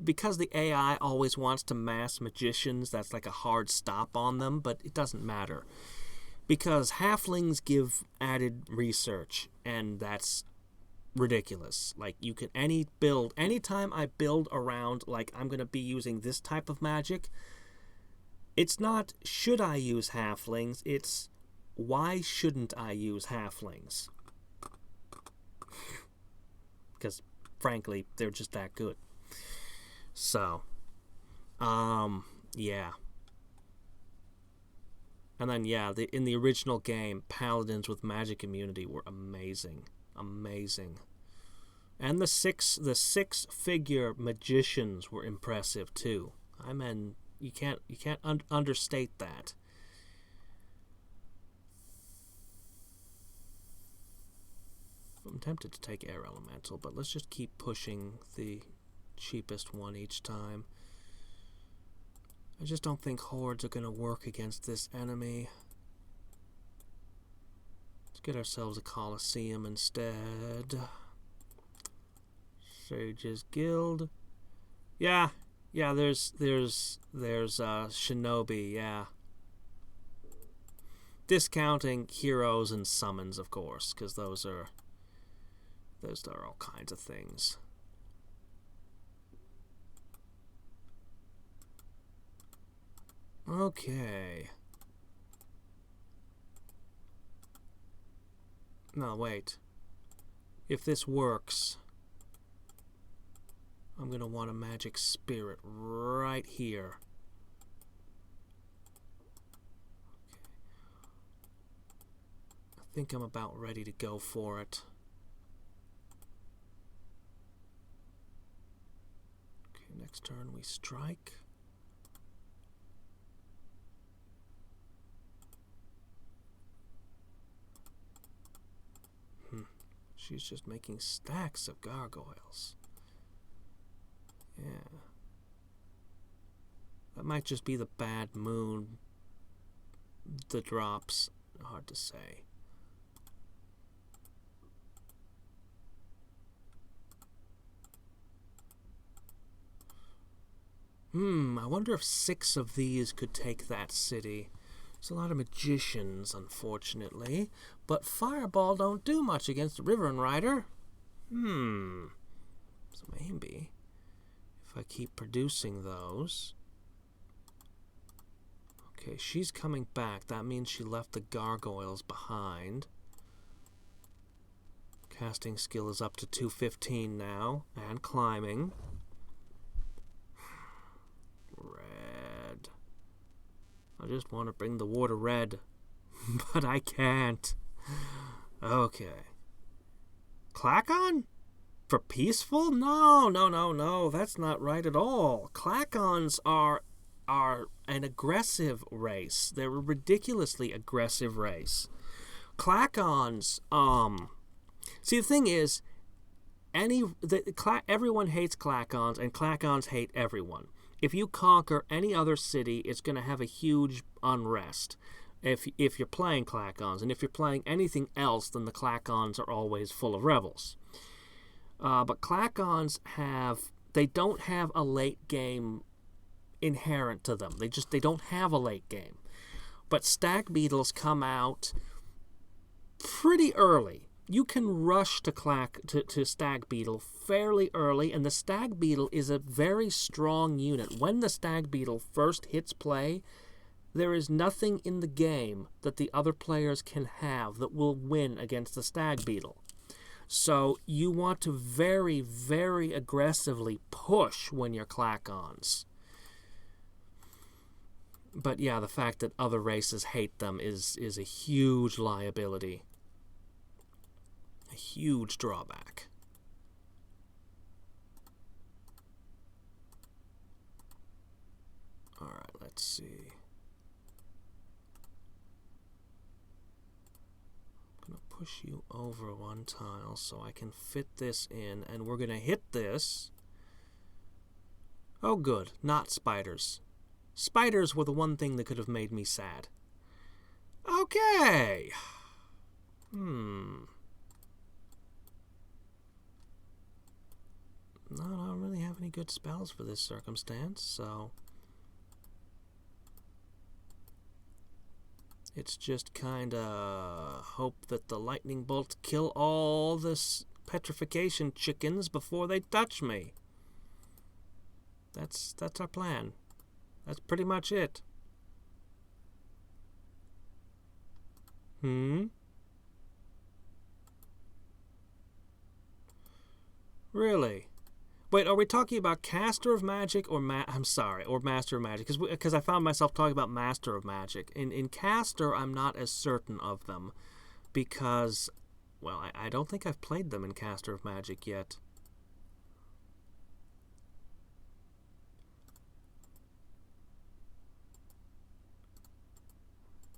because the AI always wants to mass magicians, that's like a hard stop on them, but it doesn't matter. Because halflings give added research, and that's ridiculous. Like, you can anytime I build around, like, I'm going to be using this type of magic, it's not, should I use halflings? It's, why shouldn't I use halflings? Because, frankly, they're just that good. So, yeah. And then, yeah, in the original game, paladins with magic immunity were amazing. Amazing. And the six-figure magicians were impressive, too. I mean, you can't understate that. I'm tempted to take Air Elemental, but let's just keep pushing the cheapest one each time. I just don't think hordes are going to work against this enemy. Let's get ourselves a Colosseum instead. Sage's Guild. Yeah, there's Shinobi, yeah. Discounting heroes and summons, of course, because those are all kinds of things. Okay. No, wait. If this works, I'm going to want a magic spirit right here. Okay. I think I'm about ready to go for it. Okay, next turn we strike. She's just making stacks of gargoyles. Yeah. That might just be the bad moon. The drops. Hard to say. I wonder if 6 of these could take that city. There's a lot of magicians, unfortunately. But Fireball don't do much against the River and Rider. So maybe, if I keep producing those... Okay, she's coming back. That means she left the gargoyles behind. Casting skill is up to 215 now, and climbing. Red. I just want to bring the water red, but I can't. Okay. Klakon? For peaceful? No. That's not right at all. Klakons are an aggressive race. They're a ridiculously aggressive race. Klakons, see, the thing is, everyone hates Klakons, and Klakons hate everyone. if you conquer any other city, it's going to have a huge unrest. If you're playing Clackons, and if you're playing anything else, then the Clackons are always full of rebels. But Clackons they don't have a late game inherent to them. They don't have a late game. But Stag Beetles come out pretty early. You can rush to Stag Beetle fairly early, and the Stag Beetle is a very strong unit. When the Stag Beetle first hits play, there is nothing in the game that the other players can have that will win against the Stag Beetle. So you want to very, very aggressively push when you're Clackons. But yeah, the fact that other races hate them is a huge liability. A huge drawback. Alright, let's see. I'm going to push you over one tile so I can fit this in, and we're going to hit this. Oh good, not spiders. Spiders were the one thing that could have made me sad. Okay. No, I don't really have any good spells for this circumstance, so it's just kinda hope that the lightning bolts kill all the petrification chickens before they touch me. That's our plan. That's pretty much it. Really? Wait, are we talking about Caster of Magic or or Master of Magic? Because I found myself talking about Master of Magic. In Caster, I'm not as certain of them because, well, I don't think I've played them in Caster of Magic yet.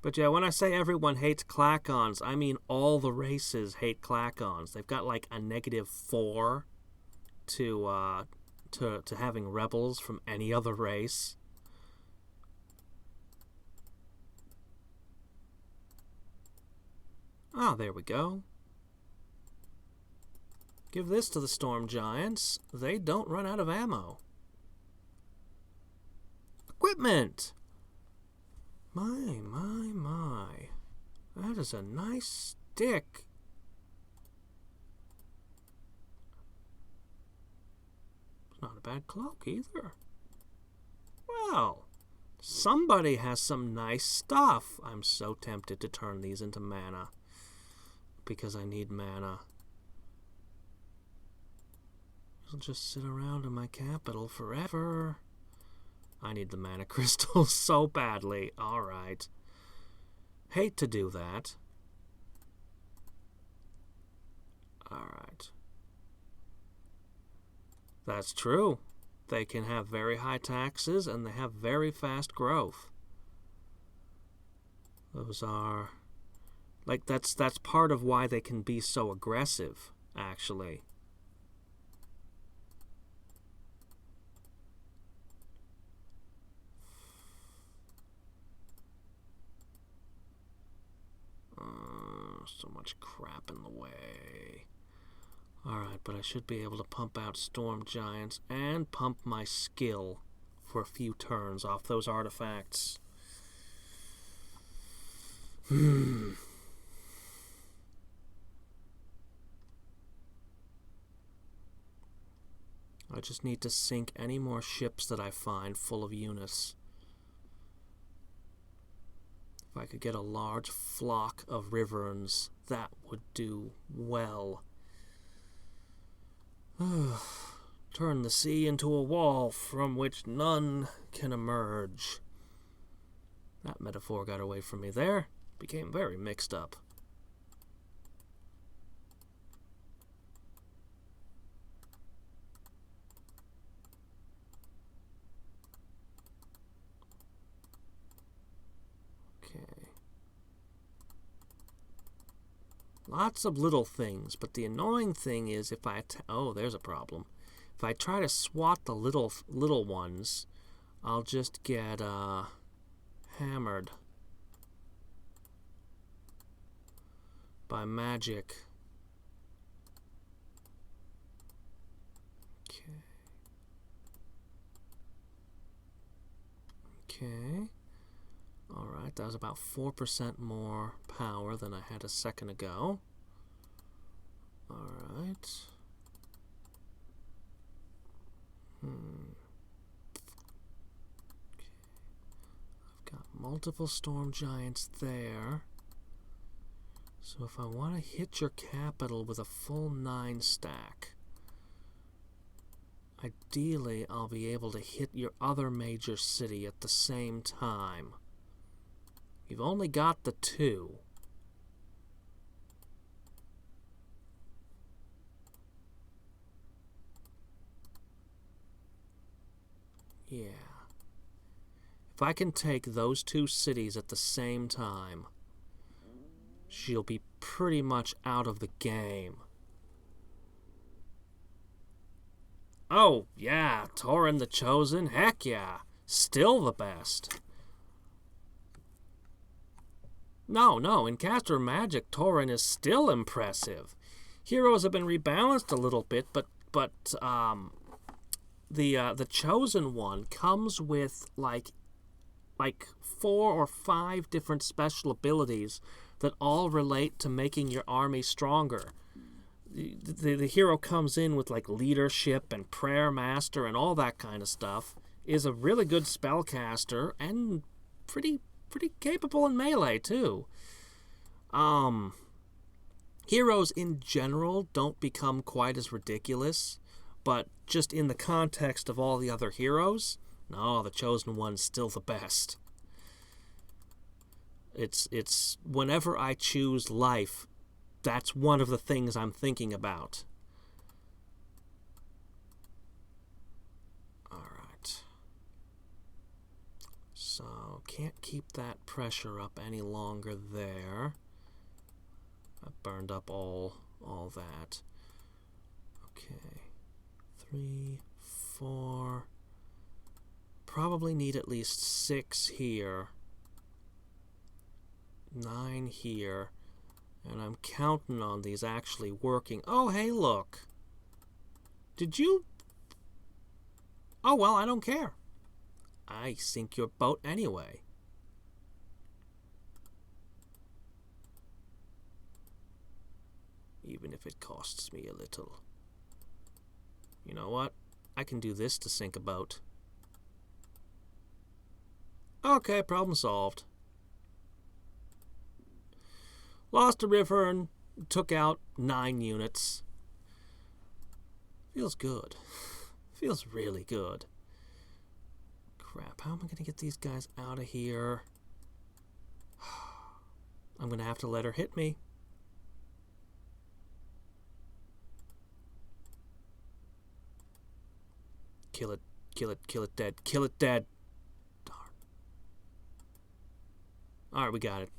But yeah, when I say everyone hates Clackons, I mean all the races hate Clackons. They've got like a -4 to having rebels from any other race. Ah, there we go. Give this to the Storm Giants. They don't run out of ammo. Equipment! My. That is a nice stick. It's not a bad cloak either. Well, somebody has some nice stuff. I'm so tempted to turn these into mana because I need mana. I'll just sit around in my capital forever. I need the mana crystals so badly. Alright. Hate to do that. Alright. That's true. They can have very high taxes and they have very fast growth. Those are... like, that's part of why they can be so aggressive, actually. So much crap in the way. Alright, but I should be able to pump out Storm Giants and pump my skill for a few turns off those artifacts. I just need to sink any more ships that I find full of units. If I could get a large flock of Riverns, that would do well. Turn the sea into a wall from which none can emerge. That metaphor got away from me there. Became very mixed up. Lots of little things, but the annoying thing is if I... oh, there's a problem. If I try to swat the little ones, I'll just get hammered by magic. Okay. Alright, that was about 4% more power than I had a second ago. Alright. Okay. I've got multiple storm giants there. So if I want to hit your capital with a full 9 stack, ideally, I'll be able to hit your other major city at the same time. You've only got the 2. Yeah. If I can take those 2 cities at the same time, she'll be pretty much out of the game. Oh, yeah, Tauren the Chosen, heck yeah, still the best. No, in Caster Magic, Tauren is still impressive. Heroes have been rebalanced a little bit, but the Chosen one comes with like 4 or 5 different special abilities that all relate to making your army stronger. The hero comes in with like leadership and prayer master and all that kind of stuff, is a really good spellcaster and pretty capable in melee too. Heroes in general don't become quite as ridiculous, but just in the context of all the other heroes, no, the Chosen one's still the best. It's whenever I choose life, that's one of the things I'm thinking about. Alright. So, can't keep that pressure up any longer there. I burned up all that. Okay. 3, 4. Probably need at least 6 here. 9 here. And I'm counting on these actually working. Oh, hey, look. Did you... Oh, well, I don't care. I sink your boat anyway. Even if it costs me a little. You know what? I can do this to sink a boat. Okay, problem solved. Lost a river and took out 9 units. Feels good. Feels really good. Crap, how am I going to get these guys out of here? I'm going to have to let her hit me. Kill it, kill it, kill it dead, kill it dead. Darn. Alright, we got it.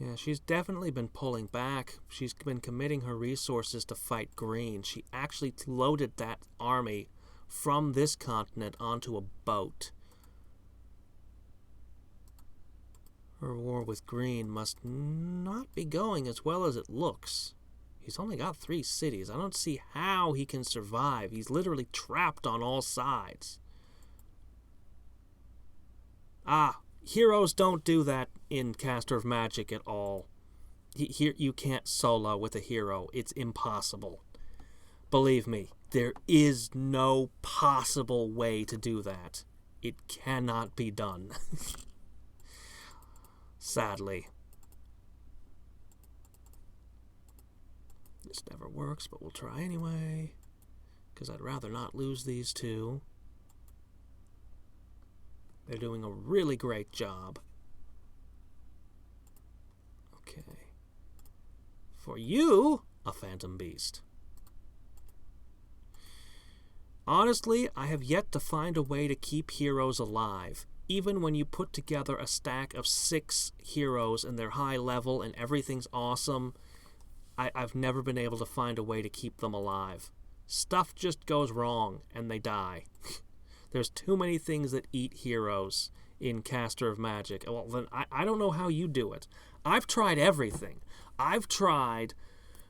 Yeah, she's definitely been pulling back. She's been committing her resources to fight green. She actually loaded that army from this continent onto a boat. Her war with green must not be going as well as it looks. He's only got 3 cities. I don't see how he can survive. He's literally trapped on all sides. Ah, heroes don't do that in Caster of Magic at all. Here, you can't solo with a hero. It's impossible. Believe me, there is no possible way to do that. It cannot be done. Sadly. This never works, but we'll try anyway. Because I'd rather not lose these 2. They're doing a really great job. Okay. For you, a Phantom Beast. Honestly, I have yet to find a way to keep heroes alive, even when you put together a stack of 6 heroes and they're high level and everything's awesome, I've never been able to find a way to keep them alive. Stuff just goes wrong and they die. There's too many things that eat heroes in Caster of Magic. Well, then I don't know how you do it. I've tried everything. I've tried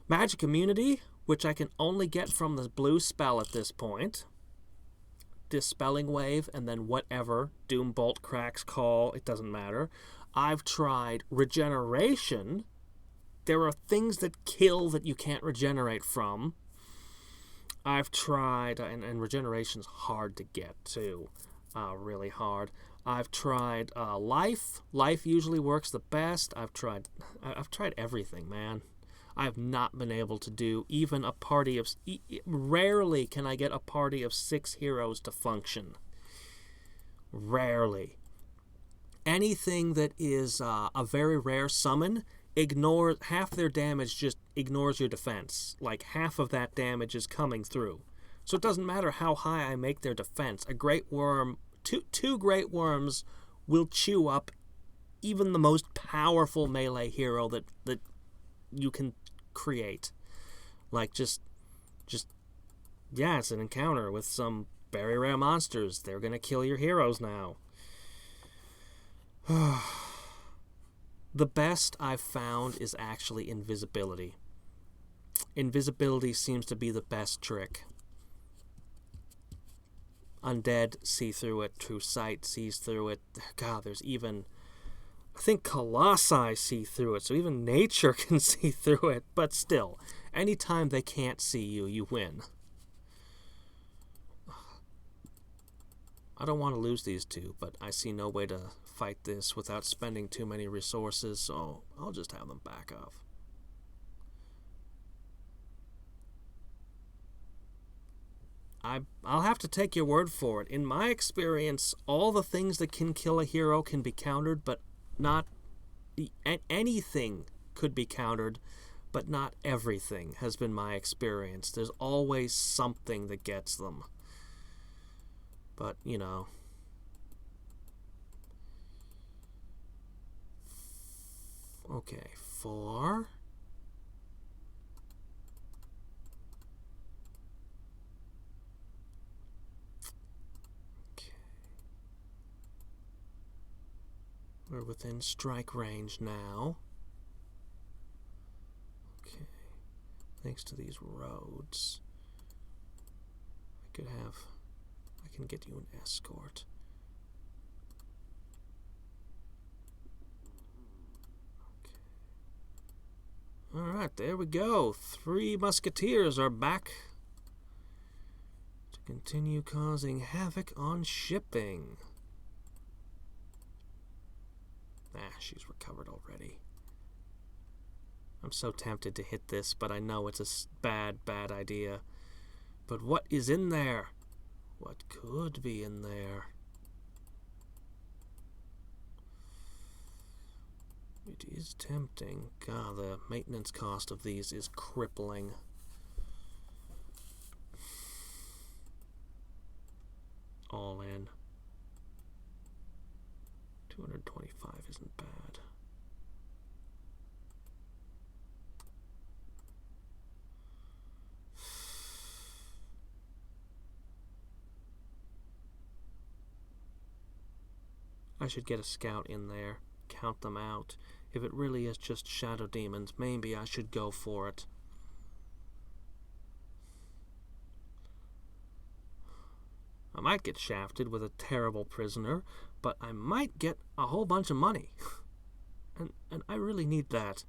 Magic Immunity, which I can only get from the blue spell at this point. Dispelling Wave, and then whatever. Doombolt, Crack's Call, it doesn't matter. I've tried Regeneration. There are things that kill that you can't regenerate from. I've tried, and Regeneration's hard to get too. Really hard. I've tried Life. Life usually works the best. I've tried everything, man. I've not been able to do even a party of... Rarely can I get a party of 6 heroes to function. Rarely. Anything that is a very rare summon, half their damage just ignores your defense. Like, half of that damage is coming through. So it doesn't matter how high I make their defense. A Great Worm... Two Great Worms will chew up even the most powerful melee hero that you can create. Like, just yeah, it's an encounter with some very rare monsters. They're gonna kill your heroes now. The best I've found is actually invisibility. Invisibility seems to be the best trick. Undead see through it. True Sight sees through it. God, there's even... I think Colossi see through it, so even nature can see through it. But still, anytime they can't see you, you win. I don't want to lose these two, but I see no way to fight this without spending too many resources, so I'll just have them back off. I'll have to take your word for it. In my experience, all the things that can kill a hero can be countered, but not... Anything could be countered, but not everything has been my experience. There's always something that gets them. But, you know... Okay, 4... We're within strike range now. Okay. Thanks to these roads, I can get you an escort. Okay. Alright, there we go. 3 musketeers are back to continue causing havoc on shipping. She's recovered already. I'm so tempted to hit this, but I know it's a bad idea. But what is in there? What could be in there? It is tempting. God, the maintenance cost of these is crippling. All in. 225 isn't bad. I should get a scout in there, count them out. If it really is just shadow demons, maybe I should go for it. I might get shafted with a terrible prisoner, but I might get a whole bunch of money. and I really need that.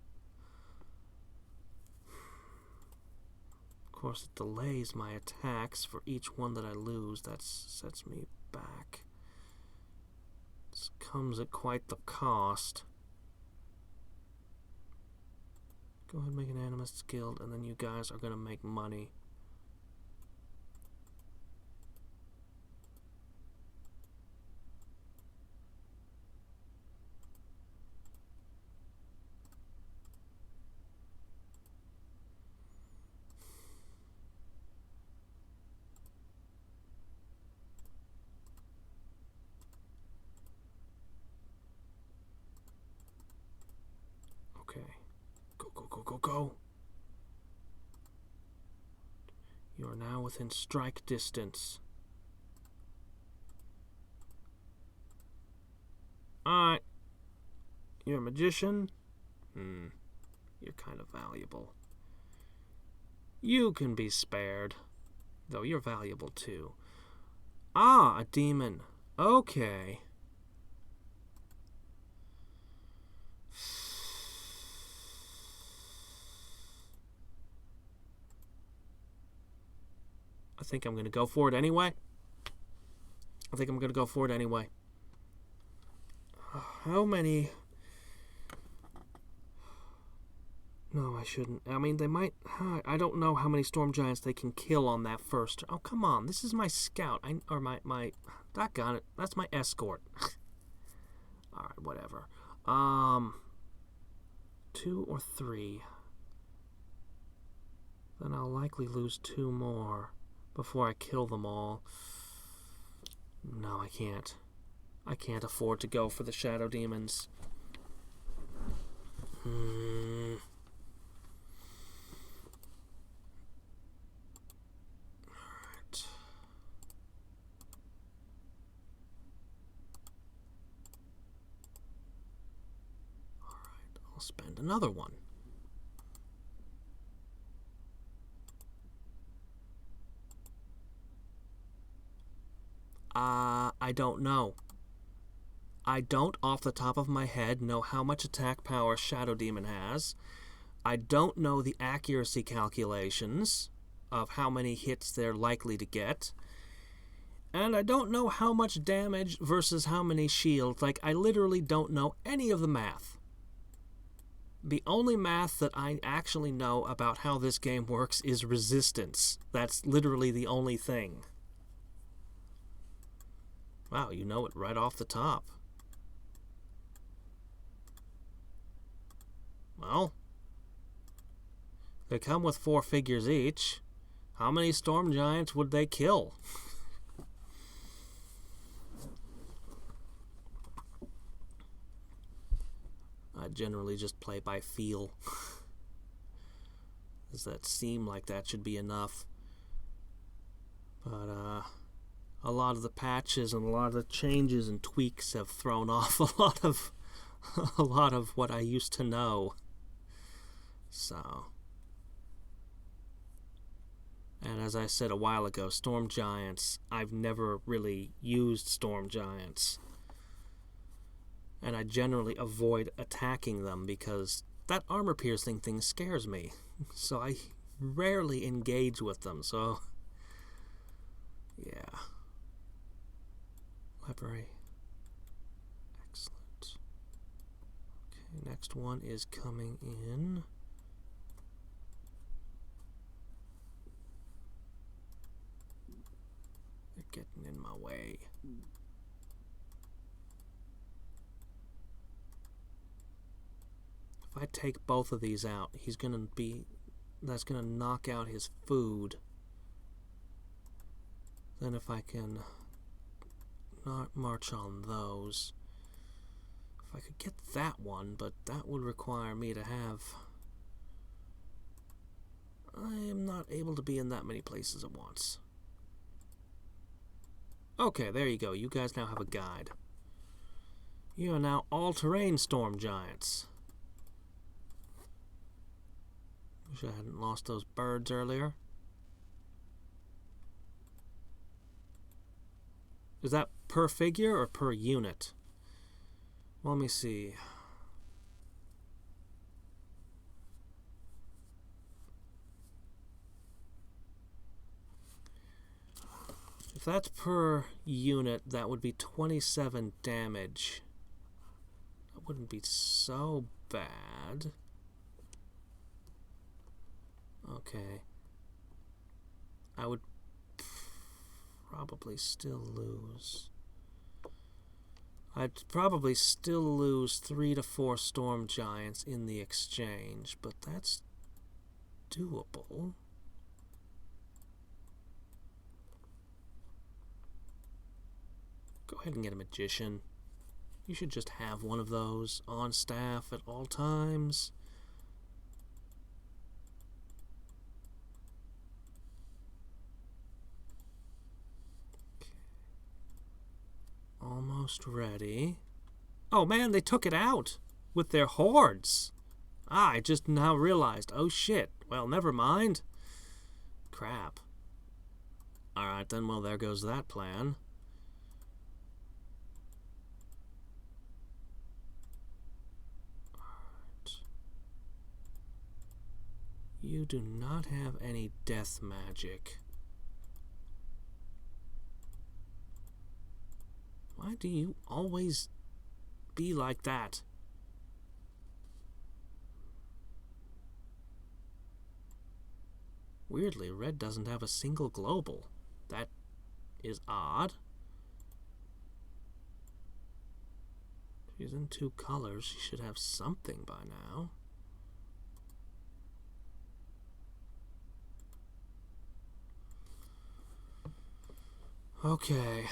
Of course, it delays my attacks for each one that I lose. That sets me back. This comes at quite the cost. Go ahead and make an Animist Guild, and then you guys are going to make money. Go. You are now within strike distance. Alright. You're a magician? You're kind of valuable. You can be spared. Though you're valuable too. Ah, a demon. Okay. I think I'm going to go for it anyway. How many... No, I shouldn't. I mean, they might... I don't know how many storm giants they can kill on that first... Oh, come on. This is my scout. My... Doggone it. That's my escort. Alright, whatever. 2 or 3. Then I'll likely lose 2 more before I kill them all. No, I can't. I can't afford to go for the shadow demons. Alright. I'll spend another one. I don't know. I don't, off the top of my head, know how much attack power Shadow Demon has. I don't know the accuracy calculations of how many hits they're likely to get. And I don't know how much damage versus how many shields. Like, I literally don't know any of the math. The only math that I actually know about how this game works is resistance. That's literally the only thing. Wow, you know it right off the top. Well, they come with 4 figures each. How many storm giants would they kill? I generally just play by feel. Does that seem like that should be enough? But, a lot of the patches and a lot of the changes and tweaks have thrown off a lot of what I used to know. So, and as I said a while ago, storm giants, I've never really used storm giants. And I generally avoid attacking them because that armor piercing thing scares me. So I rarely engage with them. So, yeah. Library. Excellent. Okay, next one is coming in. They're getting in my way. If I take both of these out, that's gonna knock out his food. Then if I can not march on those. If I could get that one, but that would require me to have... I am not able to be in that many places at once. Okay, there you go. You guys now have a guide. You are now all-terrain storm giants. Wish I hadn't lost those birds earlier. Is that per figure or per unit? Well, let me see. If that's per unit, that would be 27 damage. That wouldn't be so bad. Okay. I would probably still lose. I'd probably still lose 3 to 4 storm giants in the exchange, but that's doable. Go ahead and get a magician. You should just have one of those on staff at all times. Almost ready. Oh man, they took it out with their hordes. I just now realized. Oh shit. Well, never mind. Crap. Alright then, well, there goes that plan. Alright. You do not have any death magic. Why do you always be like that? Weirdly, red doesn't have a single global. That is odd. She's in 2 colors. She should have something by now. Okay.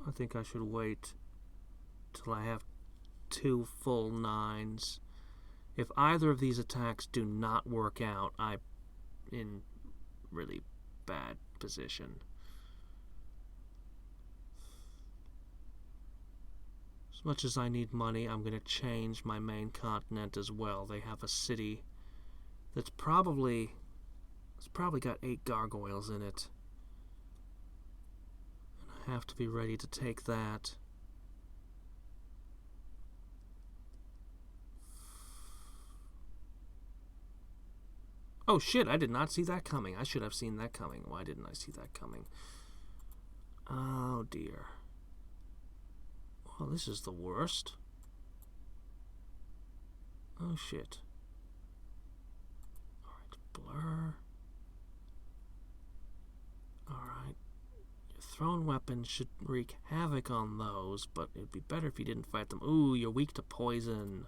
I think I should wait till I have 2 full 9s. If either of these attacks do not work out, I'm in really bad position. As much as I need money, I'm going to change my main continent as well. They have a city that's probably got 8 gargoyles in it. And I have to be ready to take that. Oh shit, I did not see that coming. I should have seen that coming. Why didn't I see that coming? Oh dear. Well, this is the worst. Oh shit. Alright, blur. Alright. Your thrown weapons should wreak havoc on those, but it'd be better if you didn't fight them. Ooh, you're weak to poison.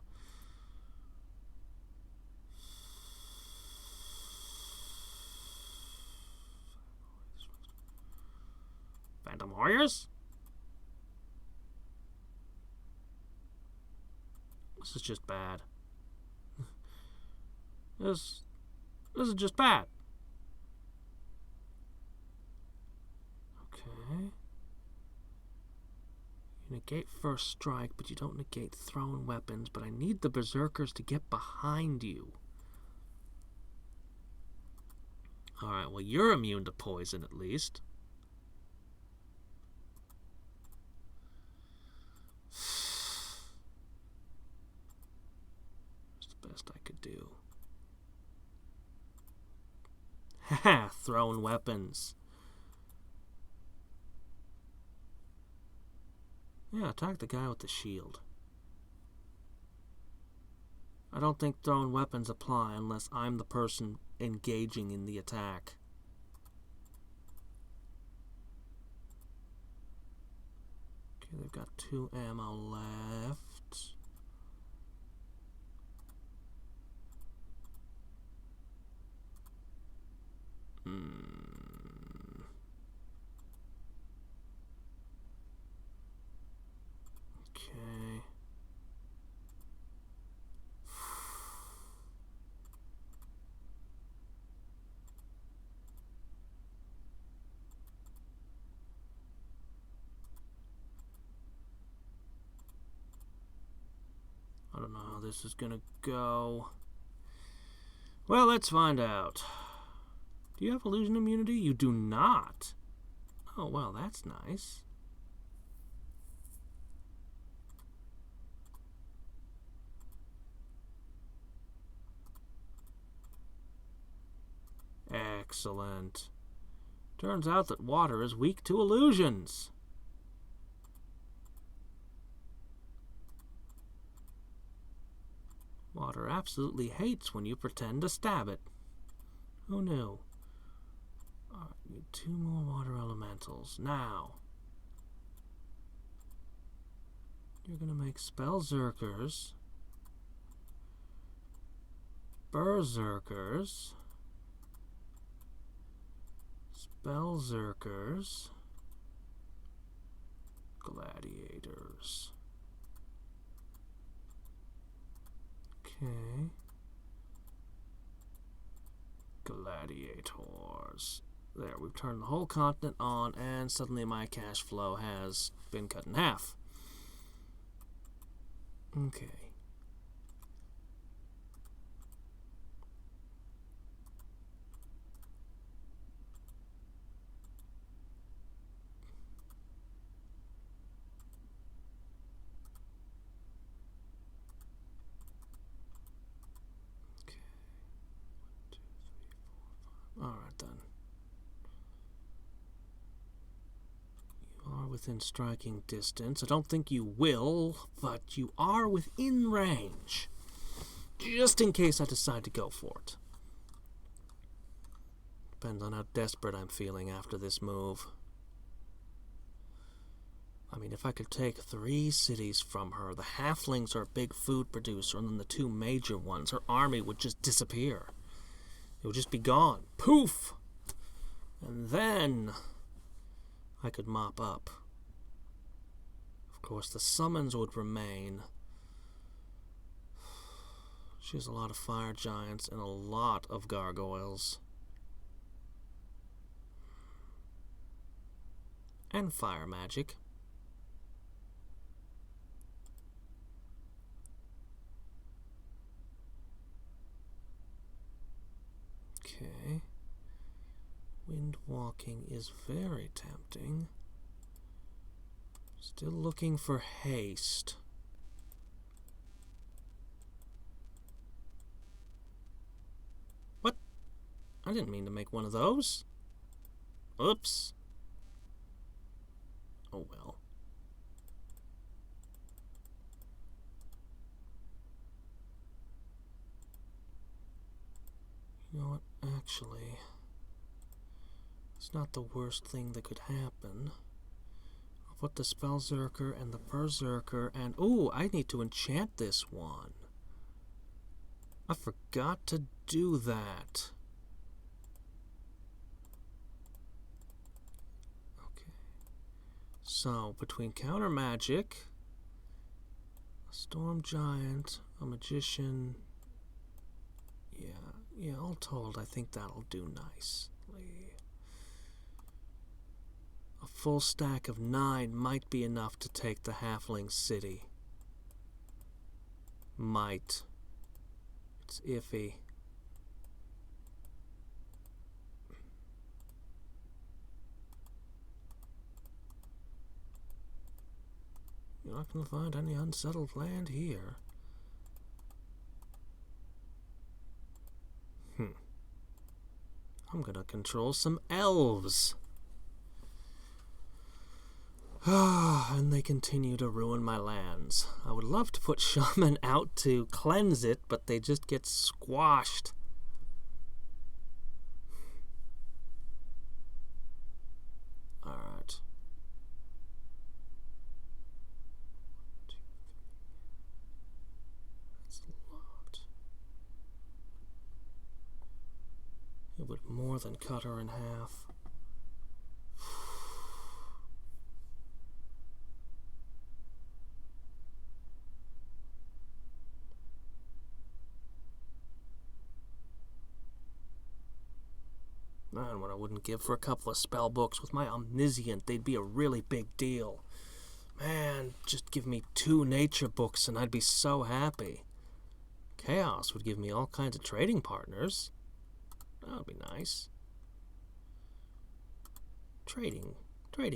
Phantom Warriors? This is just bad. This is just bad. Okay. You negate first strike, but you don't negate thrown weapons, but I need the berserkers to get behind you. Alright, well, you're immune to poison at least. Best I could do. Haha, thrown weapons. Yeah, attack the guy with the shield. I don't think thrown weapons apply unless I'm the person engaging in the attack. Okay, they've got 2 ammo left. Okay. I don't know how this is gonna go. Well, let's find out. Do you have illusion immunity? You do not. Oh, well, that's nice. Excellent. Turns out that water is weak to illusions. Water absolutely hates when you pretend to stab it. Who knew? Alright, need 2 more water elementals. Now, you're gonna make Spellzerkers, Berserkers, Spellzerkers, Gladiators. Okay. Gladiators. There, we've turned the whole continent on, and suddenly my cash flow has been cut in half. Okay. Alright then. You are within striking distance. I don't think you will, but you are within range. Just in case I decide to go for it. Depends on how desperate I'm feeling after this move. I mean, if I could take 3 cities from her, the halflings are a big food producer, and then the 2 major ones, her army would just disappear. It would just be gone. Poof! And then I could mop up. Of course, the summons would remain. She has a lot of fire giants and a lot of gargoyles. And fire magic. Okay. Wind walking is very tempting. Still looking for haste. What? I didn't mean to make one of those. Oops. Oh well. You know what? Actually, it's not the worst thing that could happen. I'll put the Spellzerker and the Berserker and... ooh, I need to enchant this one. I forgot to do that. Okay. So, between Counter Magic, a Storm Giant, a Magician... Yeah, all told, I think that'll do nicely. A full stack of 9 might be enough to take the Halfling City. Might. It's iffy. You're not going to find any unsettled land here. I'm gonna control some elves. And they continue to ruin my lands. I would love to put shaman out to cleanse it, but they just get squashed. Alright. That's a lot. It would more than cut her in half. Man, what I wouldn't give for a couple of spell books with my omniscient, they'd be a really big deal. Man, just give me 2 nature books and I'd be so happy. Chaos would give me all kinds of trading partners. That would be nice. Trading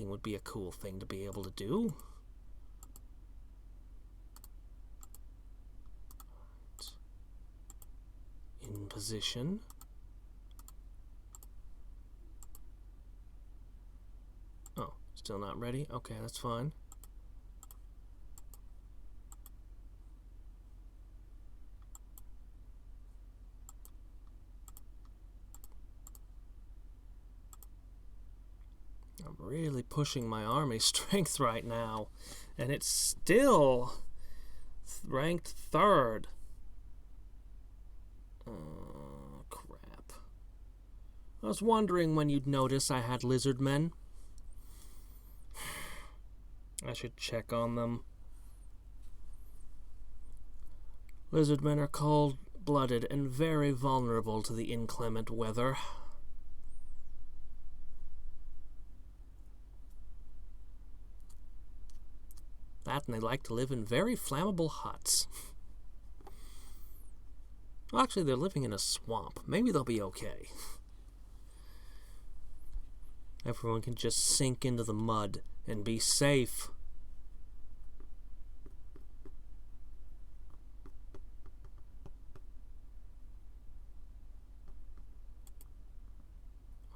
would be a cool thing to be able to do. In position. Oh, still not ready? Okay, that's fine. I'm really pushing my army strength right now, and it's still ranked 3rd. Oh, crap. I was wondering when you'd notice I had lizard men. I should check on them. Lizard men are called hot-blooded and very vulnerable to the inclement weather. That, and they like to live in very flammable huts. Well, actually, they're living in a swamp. Maybe they'll be okay. Everyone can just sink into the mud and be safe.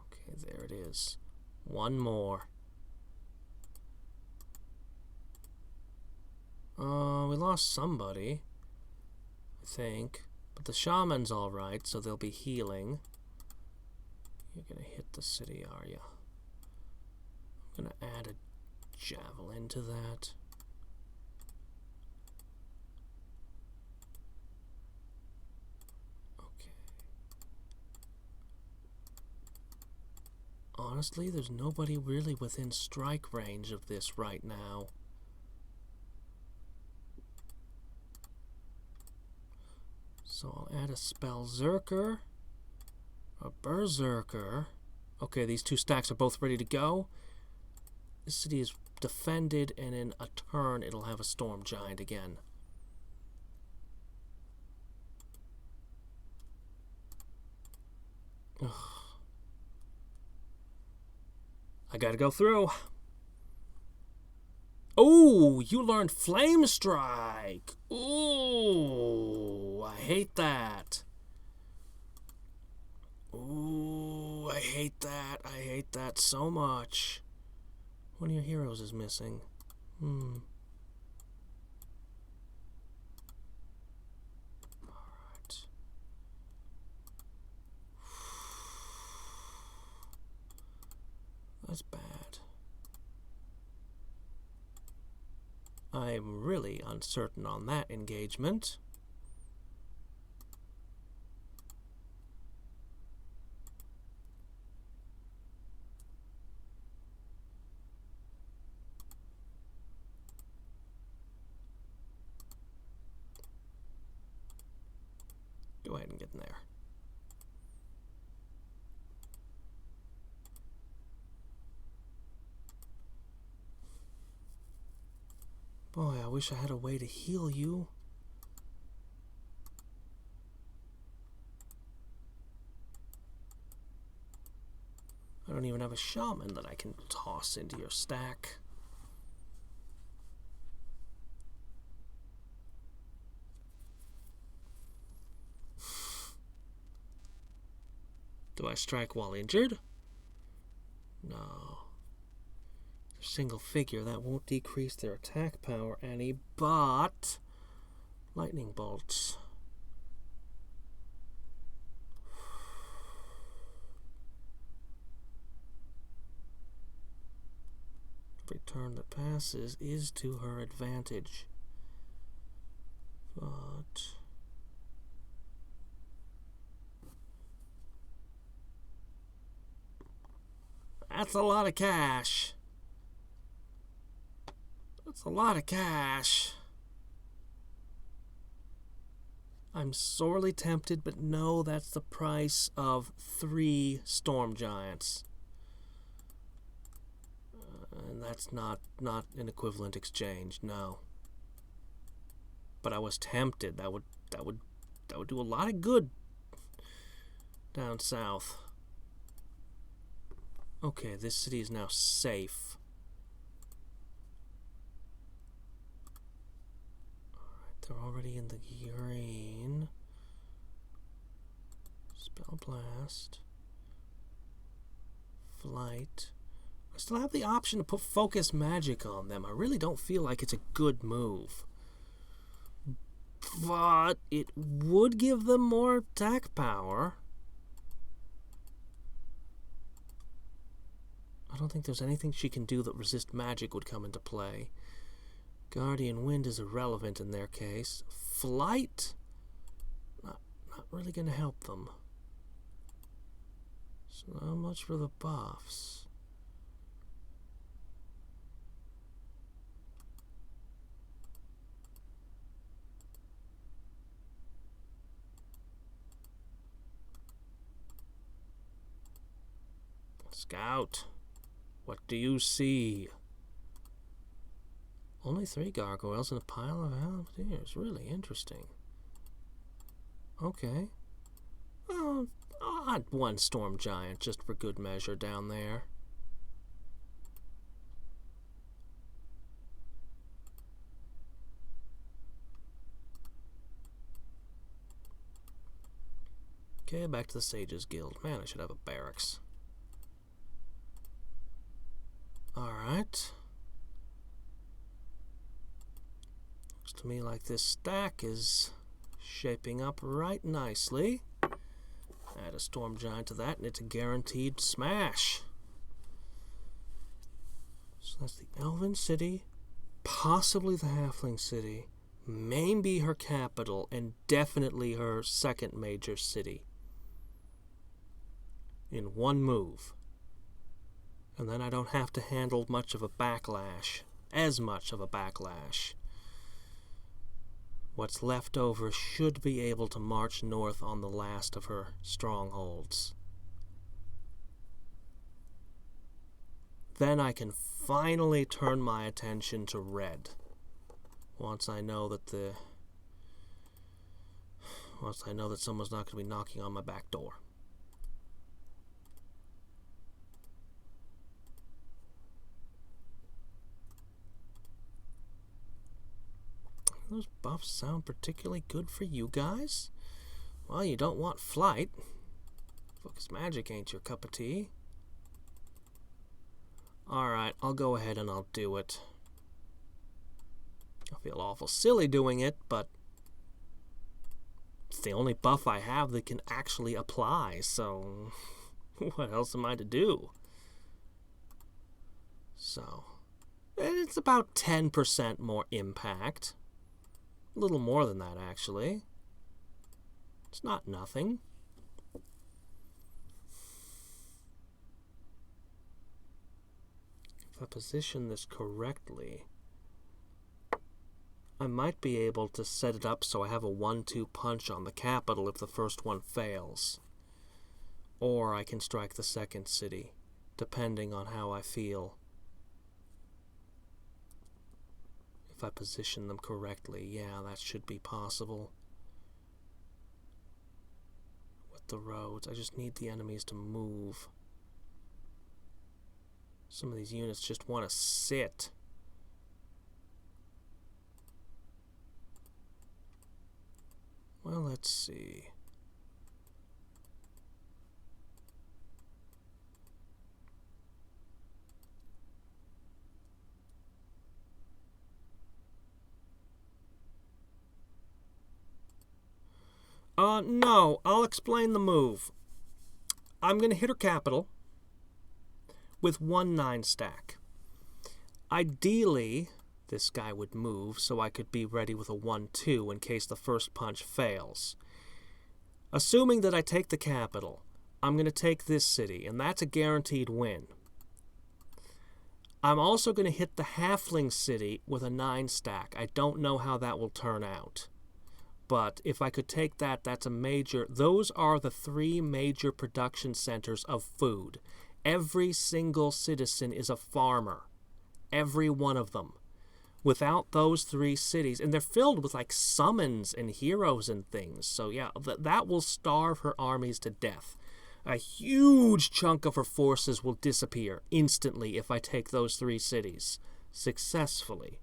Okay, there it is. One more. We lost somebody, I think. But the shaman's alright, so they'll be healing. You're gonna hit the city, are you? I'm gonna add a javelin to that. Okay. Honestly, there's nobody really within strike range of this right now. So I'll add a Spellzerker, a Berserker. Okay, these two stacks are both ready to go. This city is defended, and in a turn it'll have a Storm Giant again. Ugh. I gotta go through. Oh, you learned Flame Strike. Ooh, I hate that. Ooh, I hate that. I hate that so much. One of your heroes is missing. Alright. That's bad. I'm really uncertain on that engagement. Go ahead and get in there. Boy, I wish I had a way to heal you. I don't even have a shaman that I can toss into your stack. Do I strike while injured? No. Single figure, that won't decrease their attack power any, but lightning bolts. Every turn that passes is to her advantage. But that's a lot of cash. That's a lot of cash. I'm sorely tempted, but no, that's the price of 3 Storm Giants. And that's not an equivalent exchange, no. But I was tempted. That would do a lot of good down south. Okay, this city is now safe. They're already in the green. Spell Blast. Flight. I still have the option to put Focus Magic on them. I really don't feel like it's a good move. But it would give them more attack power. I don't think there's anything she can do that resist magic would come into play. Guardian Wind is irrelevant in their case. Flight? Not really going to help them. So not much for the buffs. Scout, what do you see? Only 3 gargoyles and a pile of halberdiers. Really interesting. Okay. Oh, I'll add 1 storm giant just for good measure down there. Okay, back to the Sages Guild. Man, I should have a barracks. Alright. Looks to me like this stack is shaping up right nicely. Add a storm giant to that, and it's a guaranteed smash. So that's the Elven City, possibly the Halfling City, maybe her capital, and definitely her second major city. In one move. And then I don't have to handle much of a backlash. As much of a backlash. What's left over should be able to march north on the last of her strongholds. Then I can finally turn my attention to red. Once I know that someone's not going to be knocking on my back door. Those buffs sound particularly good for you guys. Well, you don't want flight. Focus magic ain't your cup of tea. Alright, I'll go ahead and I'll do it. I feel awful silly doing it, but it's the only buff I have that can actually apply, so what else am I to do? So, it's about 10% more impact. A little more than that, actually. It's not nothing. If I position this correctly, I might be able to set it up so I have a 1-2 punch on the capital if the first one fails. Or I can strike the second city, depending on how I feel. If I position them correctly, yeah, that should be possible. With the roads, I just need the enemies to move. Some of these units just want to sit. Well, let's see. No, I'll explain the move. I'm going to hit her capital with 1/9 stack. Ideally, this guy would move so I could be ready with a 1-2 in case the first punch fails. Assuming that I take the capital, I'm going to take this city, and that's a guaranteed win. I'm also going to hit the Halfling City with a 9 stack. I don't know how that will turn out. But if I could take that, that's a major... Those are the 3 major production centers of food. Every single citizen is a farmer. Every one of them. Without those 3 cities, and they're filled with like summons and heroes and things. So yeah, that will starve her armies to death. A huge chunk of her forces will disappear instantly if I take those 3 cities successfully.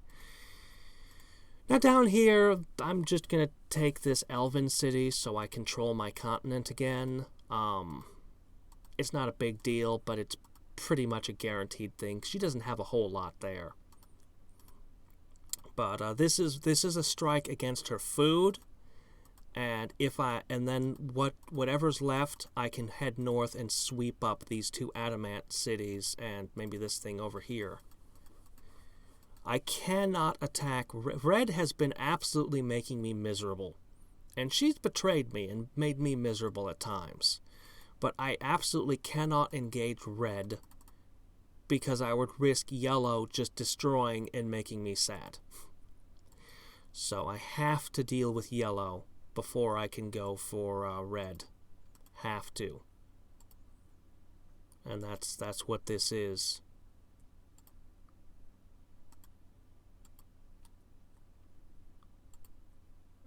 Now down here, I'm just going to take this Elven City so I control my continent again. It's not a big deal, but it's pretty much a guaranteed thing. She doesn't have a whole lot there. But this is a strike against her food, and then whatever's left, I can head north and sweep up these 2 adamant cities and maybe this thing over here. I cannot attack. Red has been absolutely making me miserable. And she's betrayed me and made me miserable at times. But I absolutely cannot engage red because I would risk yellow just destroying and making me sad. So I have to deal with yellow before I can go for red. Have to. And that's what this is.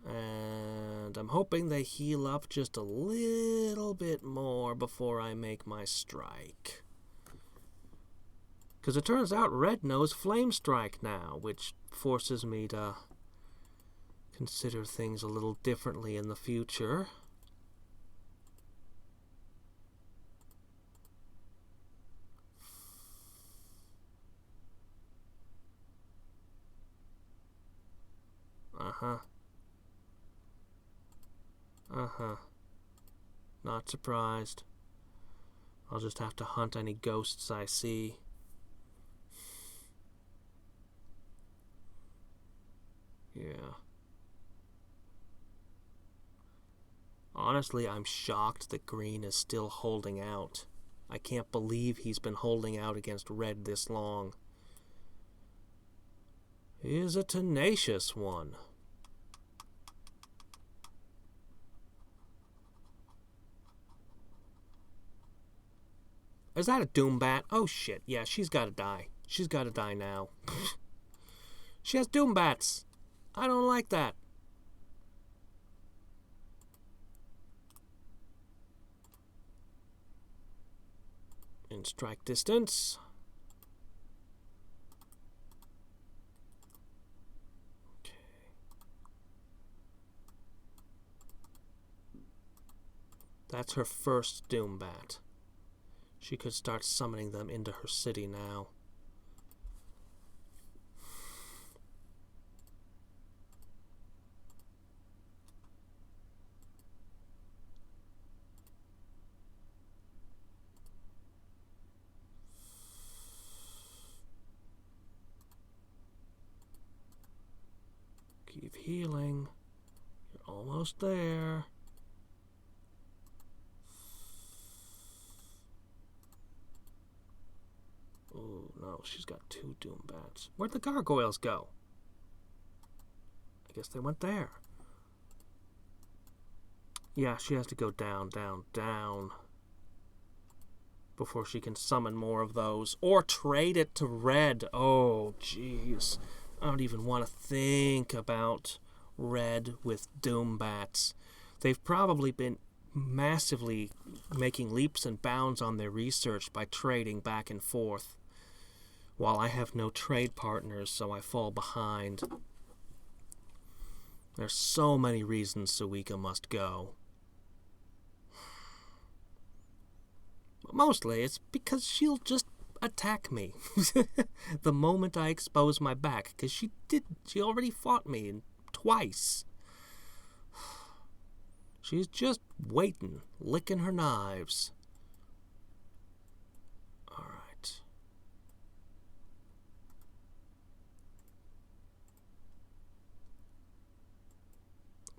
And I'm hoping they heal up just a little bit more before I make my strike. Because it turns out red knows Flame Strike now, which forces me to consider things a little differently in the future. Uh-huh. Uh-huh. Not surprised. I'll just have to hunt any ghosts I see. Yeah. Honestly, I'm shocked that green is still holding out. I can't believe he's been holding out against red this long. He is a tenacious one. Is that a Doombat? Oh shit, yeah, she's gotta die. She's gotta die now. She has Doombats! I don't like that. In strike distance. Okay. That's her first Doombat. She could start summoning them into her city now. Keep healing. You're almost there. Oh no, she's got 2 Doombats. Where'd the gargoyles go? I guess they went there. Yeah, she has to go down, down, down before she can summon more of those. Or trade it to red. Oh, jeez. I don't even want to think about red with Doombats. They've probably been massively making leaps and bounds on their research by trading back and forth, while I have no trade partners, so I fall behind. There's so many reasons Suika must go. But mostly it's because she'll just attack me the moment I expose my back, because she already fought me twice. She's just waiting, licking her knives. Alright.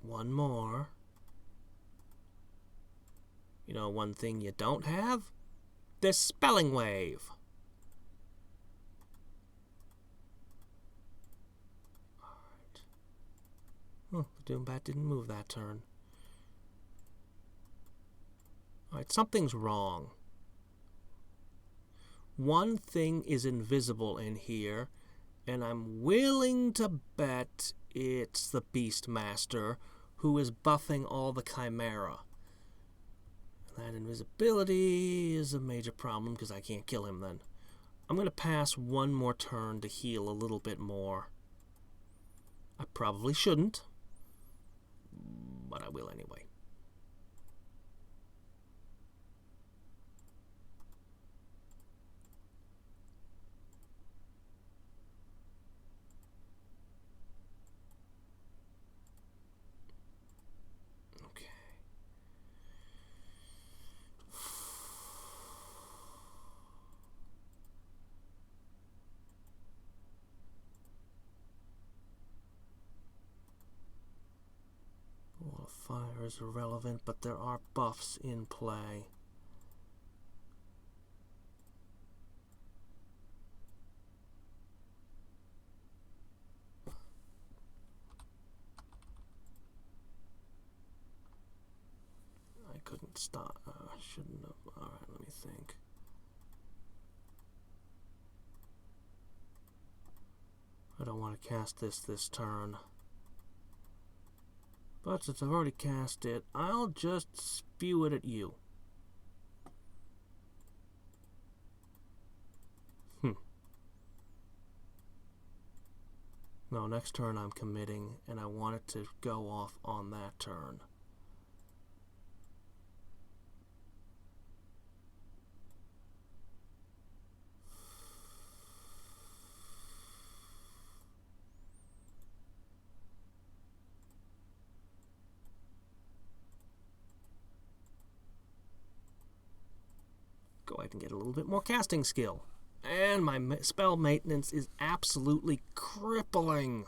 One more. You know, one thing you don't have? This spelling wave. Alright. Oh, the Doombat didn't move that turn. Alright, something's wrong. One thing is invisible in here, and I'm willing to bet it's the Beastmaster who is buffing all the Chimera. That invisibility is a major problem because I can't kill him then. I'm going to pass one more turn to heal a little bit more. I probably shouldn't, but I will anyway. Wall of Fire is irrelevant, but there are buffs in play. I couldn't stop. Shouldn't have. Alright, let me think. don't want to cast this turn. But since I've already cast it, I'll just spew it at you. No, next turn I'm committing, and I want it to go off on that turn. Go ahead and get a little bit more casting skill. And my spell maintenance is absolutely crippling.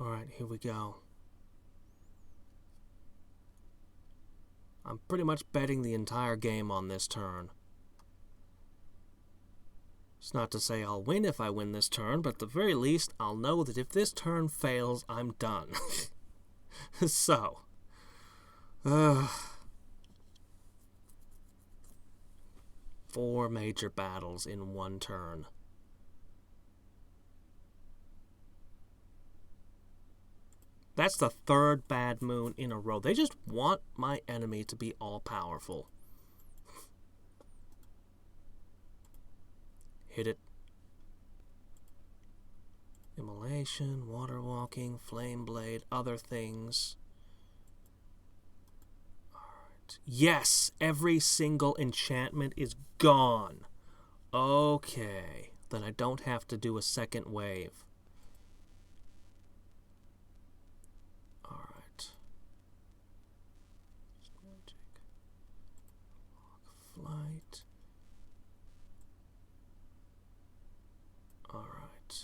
Alright, here we go. I'm pretty much betting the entire game on this turn. It's not to say I'll win if I win this turn, but at the very least, I'll know that if this turn fails, I'm done. So... 4 major battles in one turn. That's the 3rd bad moon in a row. They just want my enemy to be all-powerful. Hit it. Immolation, water walking, flame blade, other things. Yes, every single enchantment is gone. Okay, then I don't have to do a second wave. Alright. Flight. Alright.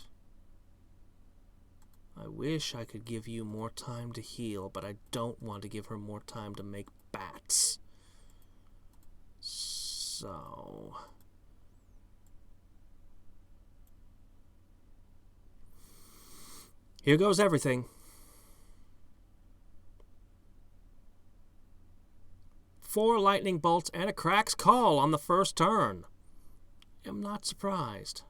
I wish I could give you more time to heal, but I don't want to give her more time to make bats. So... here goes everything. 4 lightning bolts and a Crack's Call on the first turn. I'm not surprised.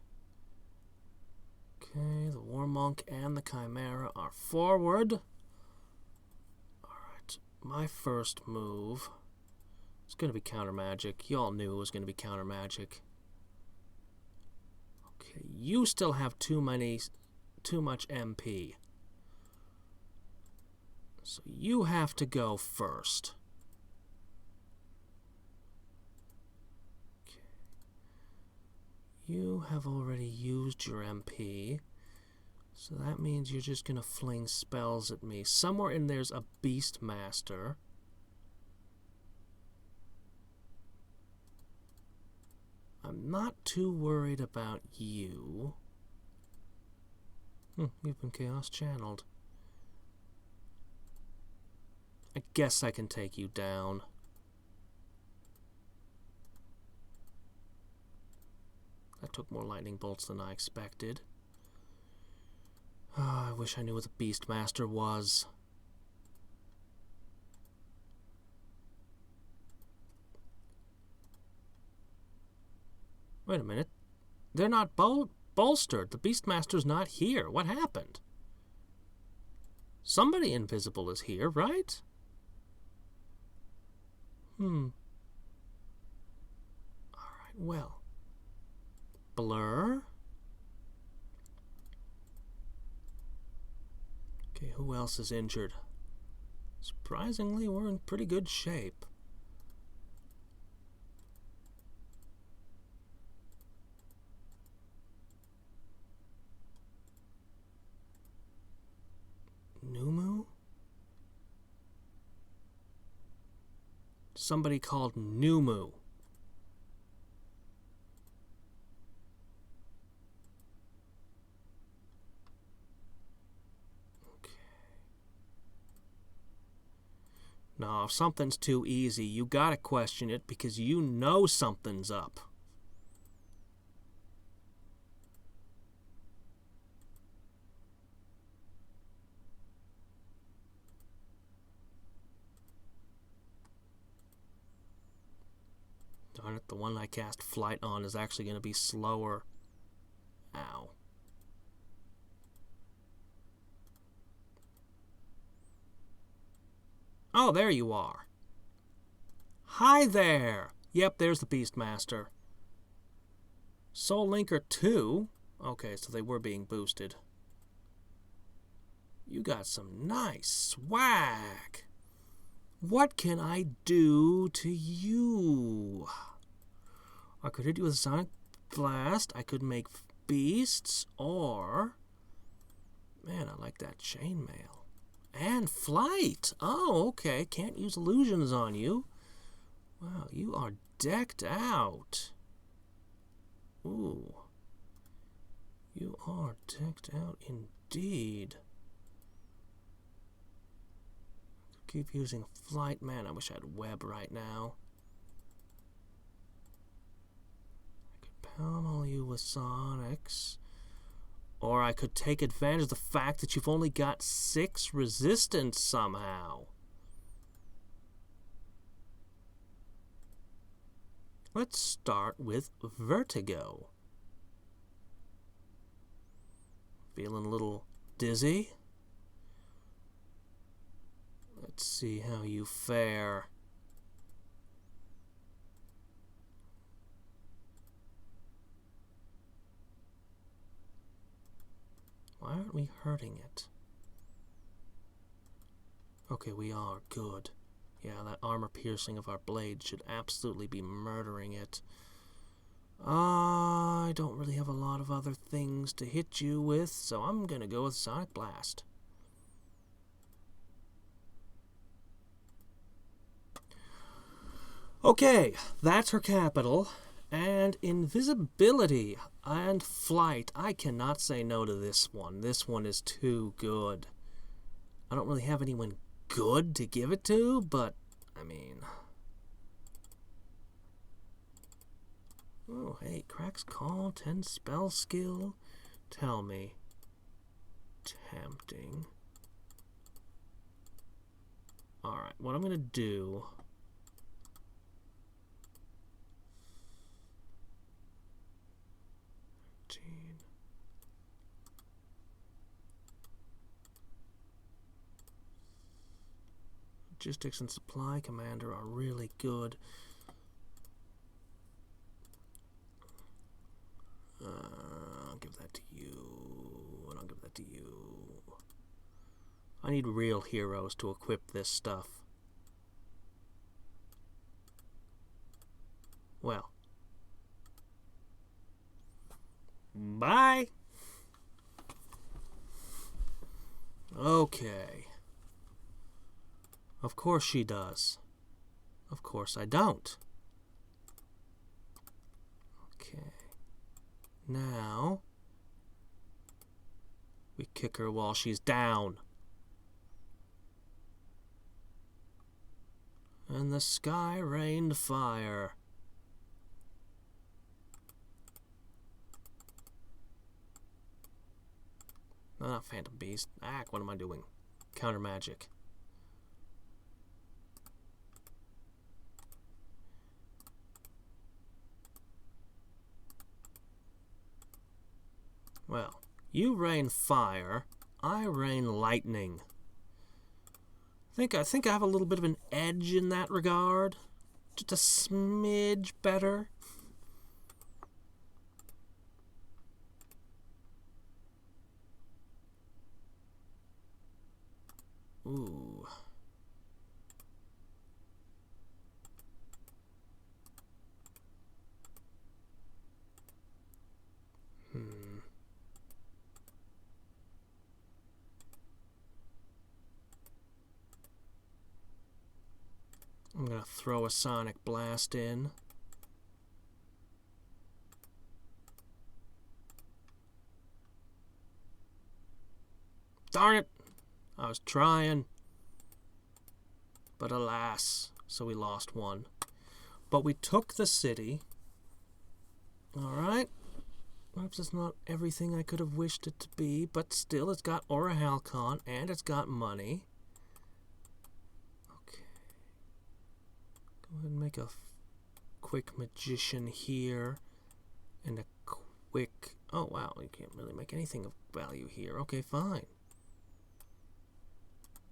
Okay, the Warmonk and the Chimera are forward. Alright, my first move is going to be counter magic. You all knew it was going to be counter magic. Okay, you still have too much MP. So you have to go first. Okay. You have already used your MP. So that means you're just going to fling spells at me. Somewhere in there's a Beastmaster. I'm not too worried about you. You've been Chaos Channeled. I guess I can take you down. That took more lightning bolts than I expected. Oh, I wish I knew what the Beastmaster was. Wait a minute. They're not bolstered. The Beastmaster's not here. What happened? Somebody invisible is here, right? Alright, well. Blur. Okay, who else is injured? Surprisingly, we're in pretty good shape. Numu? Somebody called Numu. Okay. Now, if something's too easy, you gotta question it because you know something's up. Darn it, the one I cast Flight on is actually going to be slower. Ow. Oh, there you are. Hi there! Yep, there's the Beastmaster. Soul Linker 2? Okay, so they were being boosted. You got some nice swag. What can I do to you? I could hit you with a Sonic Blast. I could make beasts, or... Man, I like that chainmail. And flight! Oh, okay. Can't use illusions on you. Wow, you are decked out. Ooh. You are decked out indeed. Keep using flight. Man, I wish I had web right now. I could pummel you with Sonics. Or I could take advantage of the fact that you've only got 6 resistance somehow. Let's start with Vertigo. Feeling a little dizzy? Let's see how you fare. Why aren't we hurting it? Okay, we are. Good. Yeah, that armor piercing of our blade should absolutely be murdering it. I don't really have a lot of other things to hit you with, so I'm gonna go with Sonic Blast. Okay, that's her capital. And invisibility and flight. I cannot say no to this one. This one is too good. I don't really have anyone good to give it to, but, I mean... Oh, hey, Crack's Call, 10 spell skill. Tell me. Tempting. Alright, what I'm going to do... Logistics and Supply Commander are really good. I'll give that to you, and I'll give that to you. I need real heroes to equip this stuff. Well. Bye! Okay. Of course she does. Of course I don't. Okay. Now, we kick her while she's down. And the sky rained fire. No, not Phantom Beast. What am I doing? Counter magic. Well, you rain fire, I rain lightning. I think I have a little bit of an edge in that regard. Just a smidge better. Ooh. I'm gonna throw a Sonic Blast in. Darn it! I was trying. But alas, so we lost one. But we took the city. Alright. Perhaps it's not everything I could have wished it to be, but still it's got Aura Halcon and it's got money. Okay. Go ahead and make a quick magician here. And a quick... Oh, wow, you can't really make anything of value here. Okay, fine.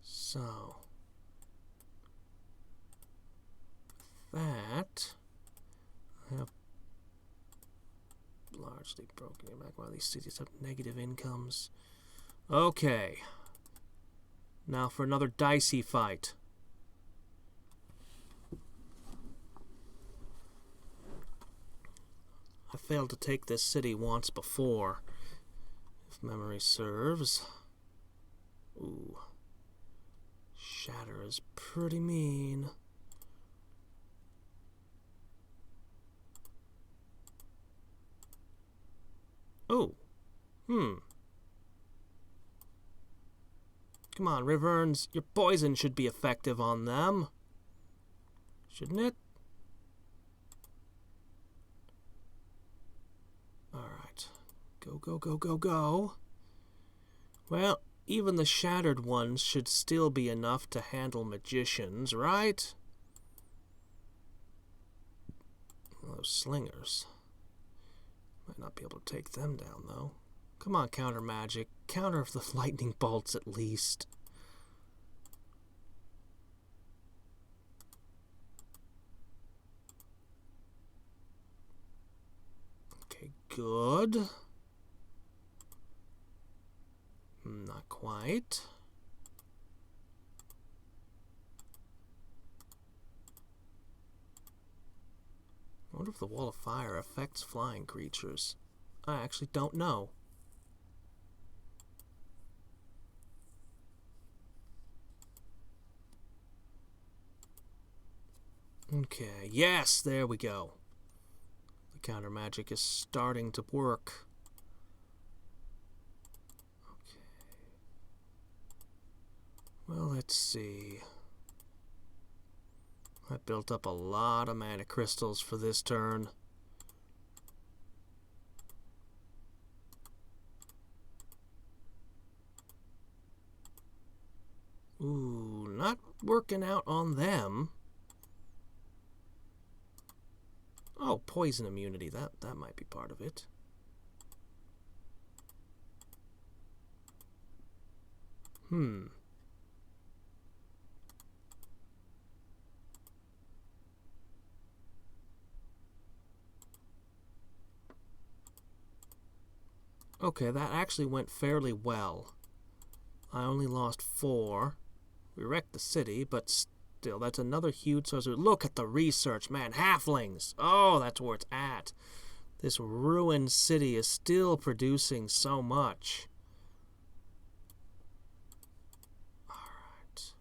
So... that... I have largely broken it back while these cities have negative incomes. Okay. Now for another dicey fight. I failed to take this city once before, if memory serves. Ooh. Shatter is pretty mean. Oh. Come on, Riverns. Your poison should be effective on them. Shouldn't it? Alright. Go, go, go, go, go. Well, even the shattered ones should still be enough to handle magicians, right? Those slingers. Might not be able to take them down, though. Come on, counter magic. Counter the lightning bolts, at least. Okay, good. Not quite. I wonder if the wall of fire affects flying creatures. I actually don't know. Okay, yes, there we go. The counter magic is starting to work. Okay. Well, let's see. I built up a lot of mana crystals for this turn. Ooh, not working out on them. Oh, poison immunity. That might be part of it. Okay, that actually went fairly well. I only lost 4. We wrecked the city, but still, that's another huge source. Look at the research, man. Halflings. Oh, that's where it's at. This ruined city is still producing so much. Alright.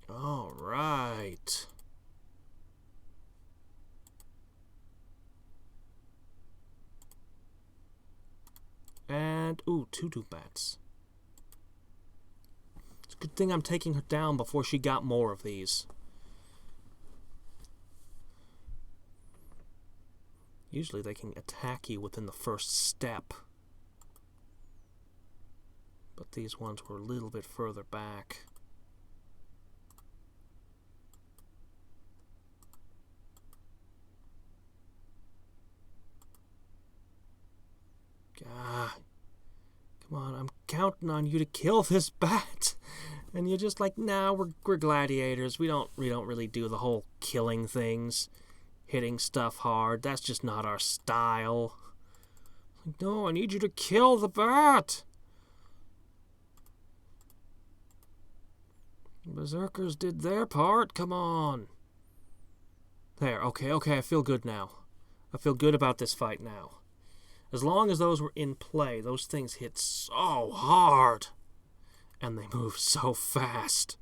Alright. And, ooh, 2 bats. It's a good thing I'm taking her down before she got more of these. Usually they can attack you within the first step. But these ones were a little bit further back. Ah, come on, I'm counting on you to kill this bat. And you're just like, nah, we're gladiators. We don't really do the whole killing things, hitting stuff hard. That's just not our style. Like, no, I need you to kill the bat. Berserkers did their part. Come on. There, okay, I feel good now. I feel good about this fight now. As long as those were in play, those things hit so hard. And they move so fast.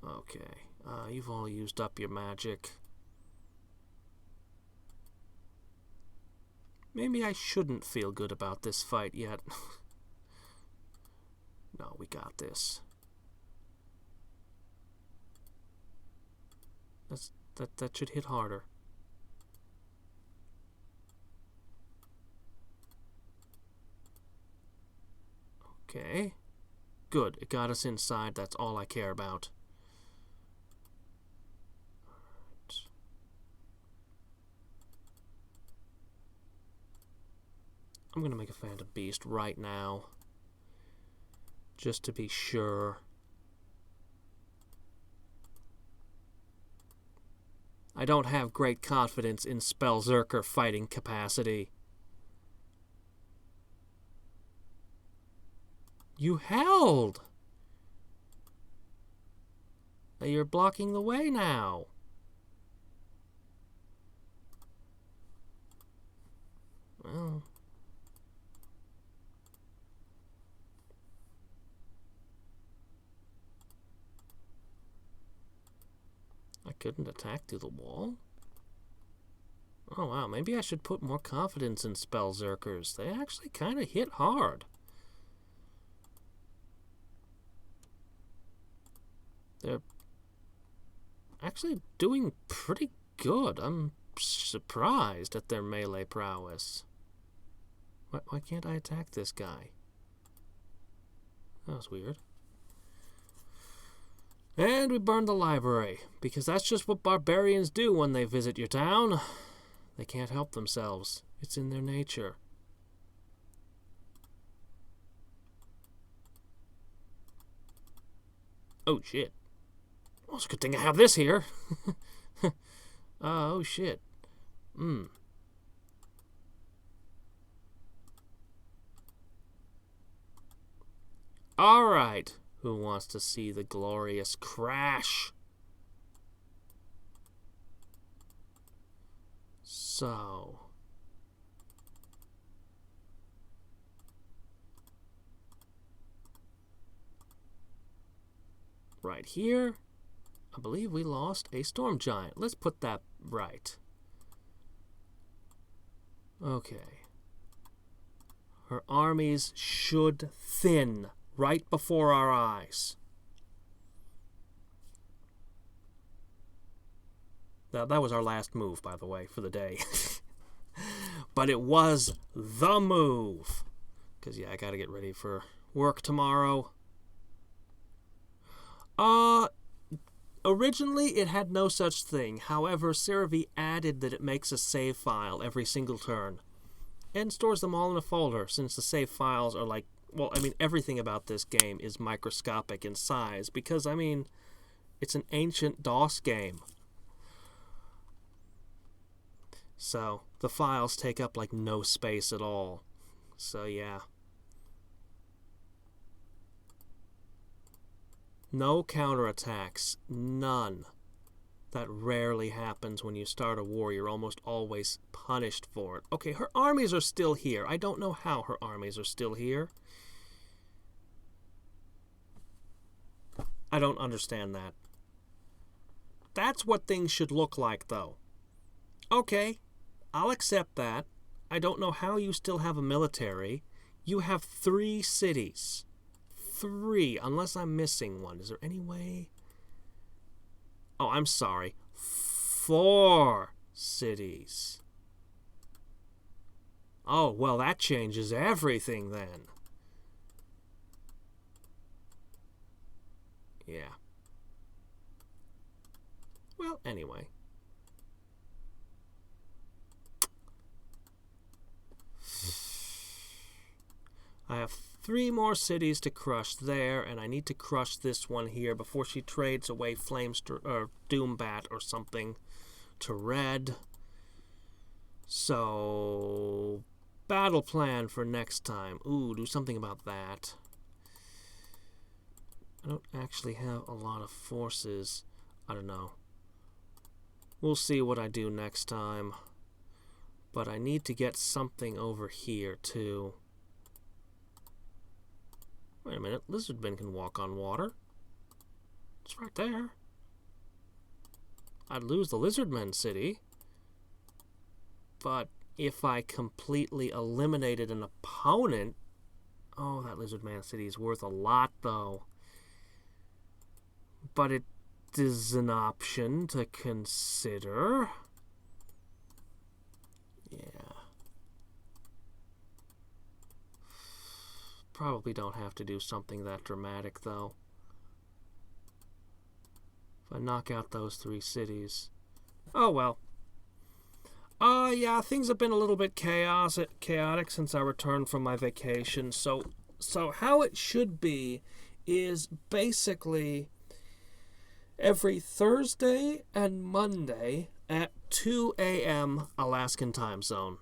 Okay. You've all used up your magic. Maybe I shouldn't feel good about this fight yet. No, we got this. That should hit harder. Okay. Good, it got us inside. That's all I care about. Right. I'm gonna make a Phantom Beast right now, just to be sure. I don't have great confidence in Spellzerker fighting capacity. You held! You're blocking the way now. Well... I couldn't attack through the wall? Oh wow, maybe I should put more confidence in Spellzerkers. They actually kind of hit hard. They're actually doing pretty good. I'm surprised at their melee prowess. Why can't I attack this guy? That was weird. And we burned the library, because that's just what barbarians do when they visit your town. They can't help themselves. It's in their nature. Oh, shit. Well, it's a good thing I have this here. Oh, shit. All right. Who wants to see the glorious crash? So... right here, I believe we lost a storm giant. Let's put that right. Okay. Her armies should thin right before our eyes. That was our last move, by the way, for the day. But it was the move. Because, yeah, I gotta get ready for work tomorrow. Originally, it had no such thing. However, CeraV added that it makes a save file every single turn. And stores them all in a folder, since the save files are like... well, I mean, everything about this game is microscopic in size, because, I mean, it's an ancient DOS game. So, the files take up, like, no space at all. So, yeah. No counterattacks. None. That rarely happens when you start a war. You're almost always punished for it. Okay, her armies are still here. I don't know how her armies are still here. I don't understand that. That's what things should look like, though. Okay, I'll accept that. I don't know how you still have a military. You have 3 cities. 3, unless I'm missing one. Is there any way? Oh, I'm sorry. 4 cities. Oh, well, that changes everything then. Yeah. Well, anyway. I have 3 more cities to crush there, and I need to crush this one here before she trades away or Doombat or something to red. So, battle plan for next time. Ooh, do something about that. I don't actually have a lot of forces. I don't know. We'll see what I do next time. But I need to get something over here, too. Wait a minute. Lizardmen can walk on water. It's right there. I'd lose the Lizardmen city. But if I completely eliminated an opponent... oh, that Lizardman city is worth a lot, though. But it is an option to consider. Yeah. probably don't have to do something that dramatic, though. If I knock out those 3 cities. Oh, well. Yeah, things have been a little bit chaotic since I returned from my vacation. So how it should be is basically every Thursday and Monday at 2 a.m. Alaskan time zone.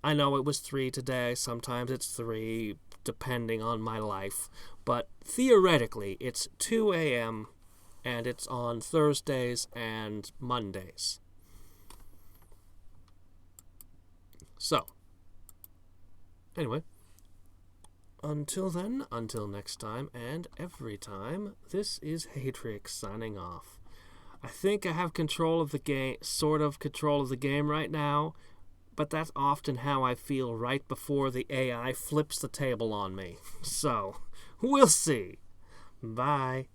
I know it was 3 today. Sometimes it's 3, depending on my life. But theoretically, it's 2 a.m. and it's on Thursdays and Mondays. So, anyway, until then, until next time, and every time, this is Hadriex signing off. I think I have control of the game, sort of control of the game right now, but that's often how I feel right before the AI flips the table on me. So, we'll see. Bye.